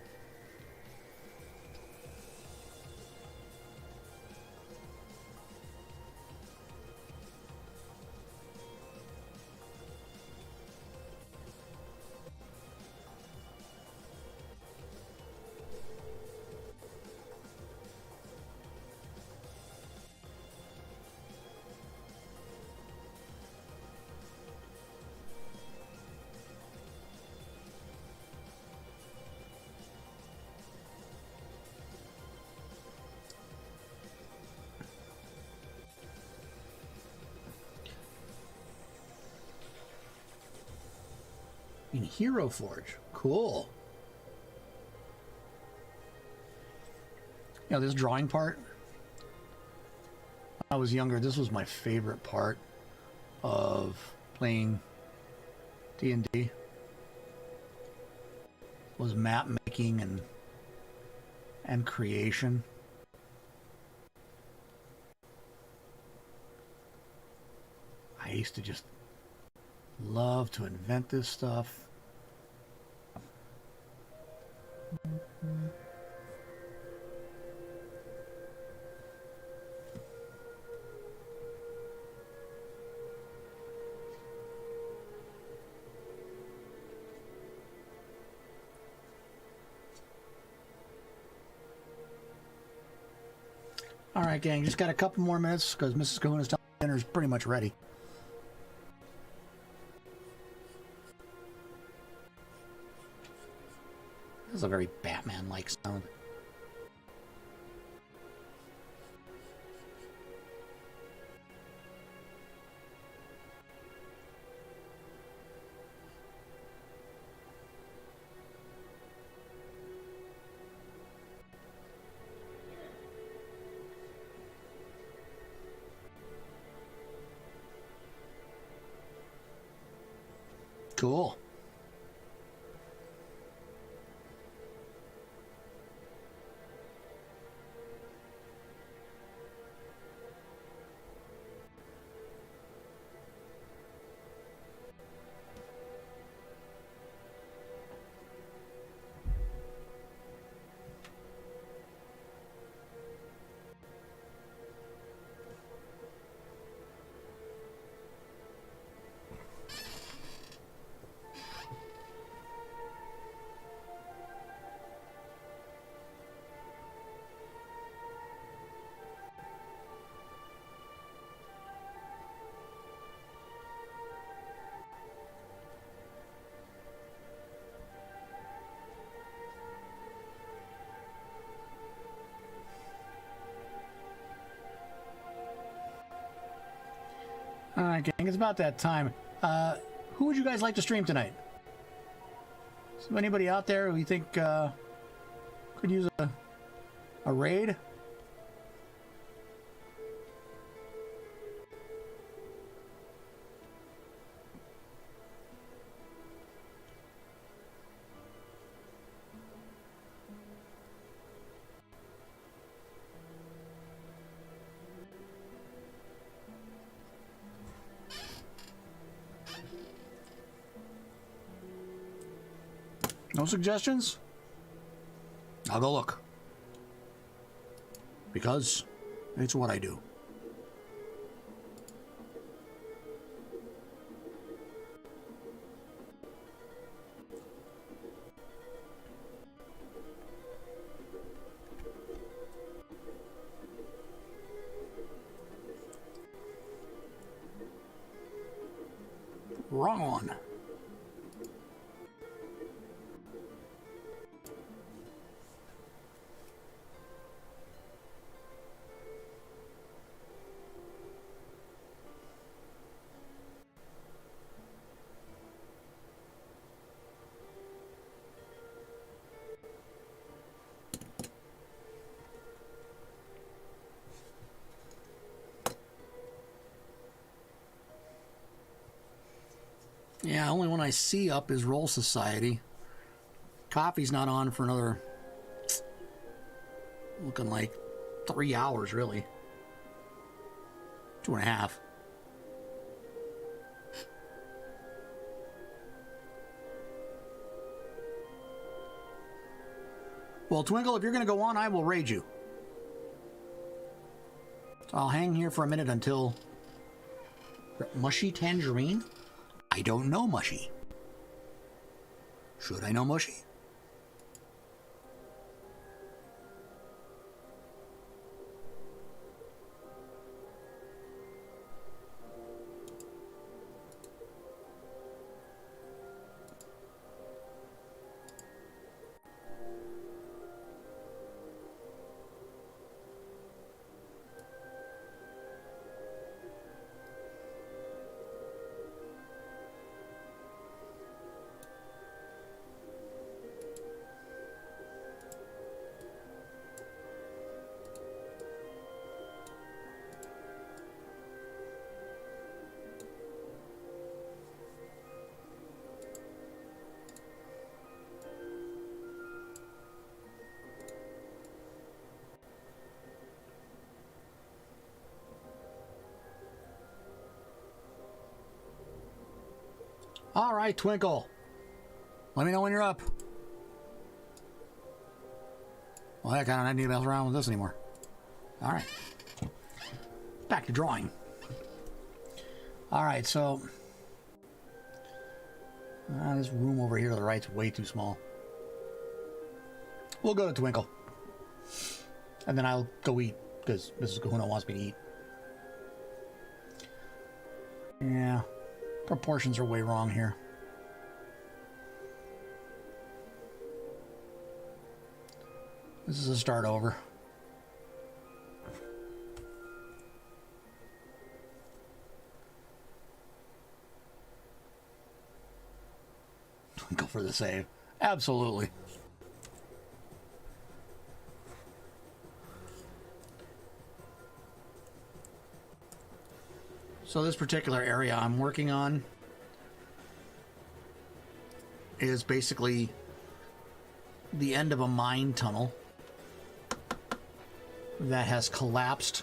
In Hero Forge. Cool. You know, this drawing part, when I was younger, this was my favorite part of playing D&D. Was map making and creation. I used to just love to invent this stuff. All right, gang, just got a couple more minutes because Mrs. Kahuna's telling me dinner's pretty much ready. This is a very Batman-like sound. Cool. All right, gang, it's about that time. Who would you guys like to stream tonight? Is there anybody out there who you think could use a raid? No suggestions? I'll go look. Because it's what I do. Wrong one. Yeah, only one I see up is Roll Society. Coffee's not on for another, looking like 3 hours, really. 2.5. Well, Twinkle, if you're going to go on, I will raid you. So I'll hang here for a minute until... Mushy Tangerine? I don't know Mushy. Should I know Mushy? All right, Twinkle. Let me know when you're up. Well, heck, I don't need to mess around with this anymore. All right. Back to drawing. All right, so... this room over here to the right's way too small. We'll go to Twinkle. And then I'll go eat, because Mrs. Kahuna wants me to eat. Yeah. Proportions are way wrong here. This is a start over. Twinkle for the save. Absolutely. So this particular area I'm working on is basically the end of a mine tunnel that has collapsed.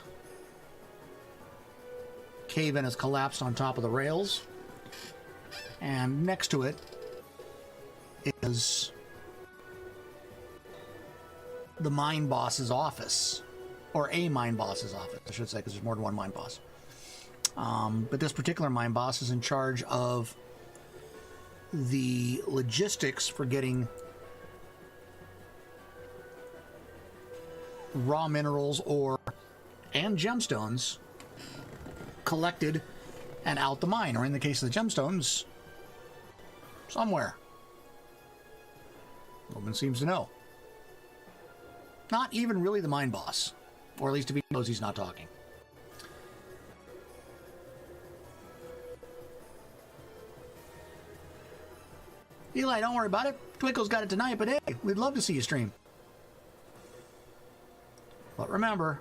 Cave-in has collapsed on top of the rails, and next to it is the mine boss's office, or a mine boss's office, I should say, because there's more than one mine boss. But this particular mine boss is in charge of the logistics for getting raw minerals and gemstones collected and out the mine, or in the case of the gemstones, somewhere. Woman seems to know. Not even really the mine boss, or at least if he knows, he's not talking. Eli, don't worry about it. Twinkle's got it tonight, but hey, we'd love to see you stream. But remember,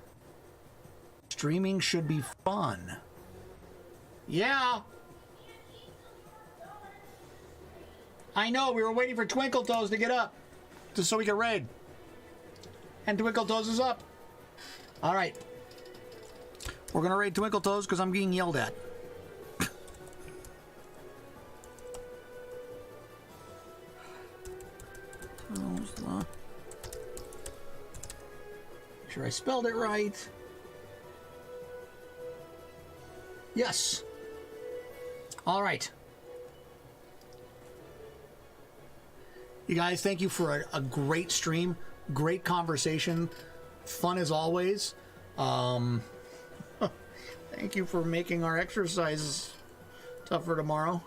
streaming should be fun. Yeah. I know, we were waiting for Twinkle Toes to get up, just so we could raid. And Twinkle Toes is up. All right. We're going to raid Twinkle Toes because I'm getting yelled at. Make sure I spelled it right. Yes. All right. You guys, thank you for a great stream. Great conversation. Fun as always. Thank you for making our exercises tougher tomorrow.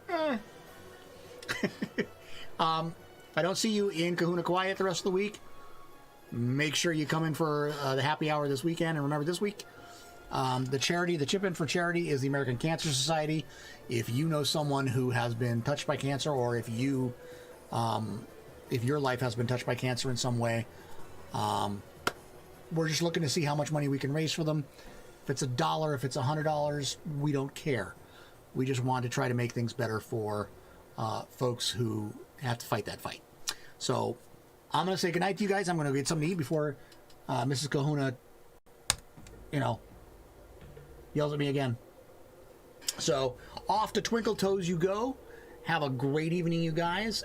If I don't see you in Kahuna Quiet the rest of the week, make sure you come in for the happy hour this weekend. And remember, this week, the chip in for charity is the American Cancer Society. If you know someone who has been touched by cancer, or if your life has been touched by cancer in some way, we're just looking to see how much money we can raise for them. If it's $1, if it's $100, we don't care. We just want to try to make things better for folks who have to fight that fight. So I'm going to say goodnight to you guys. I'm going to get something to eat before Mrs. Kahuna, yells at me again. So off to Twinkle Toes you go. Have a great evening, you guys,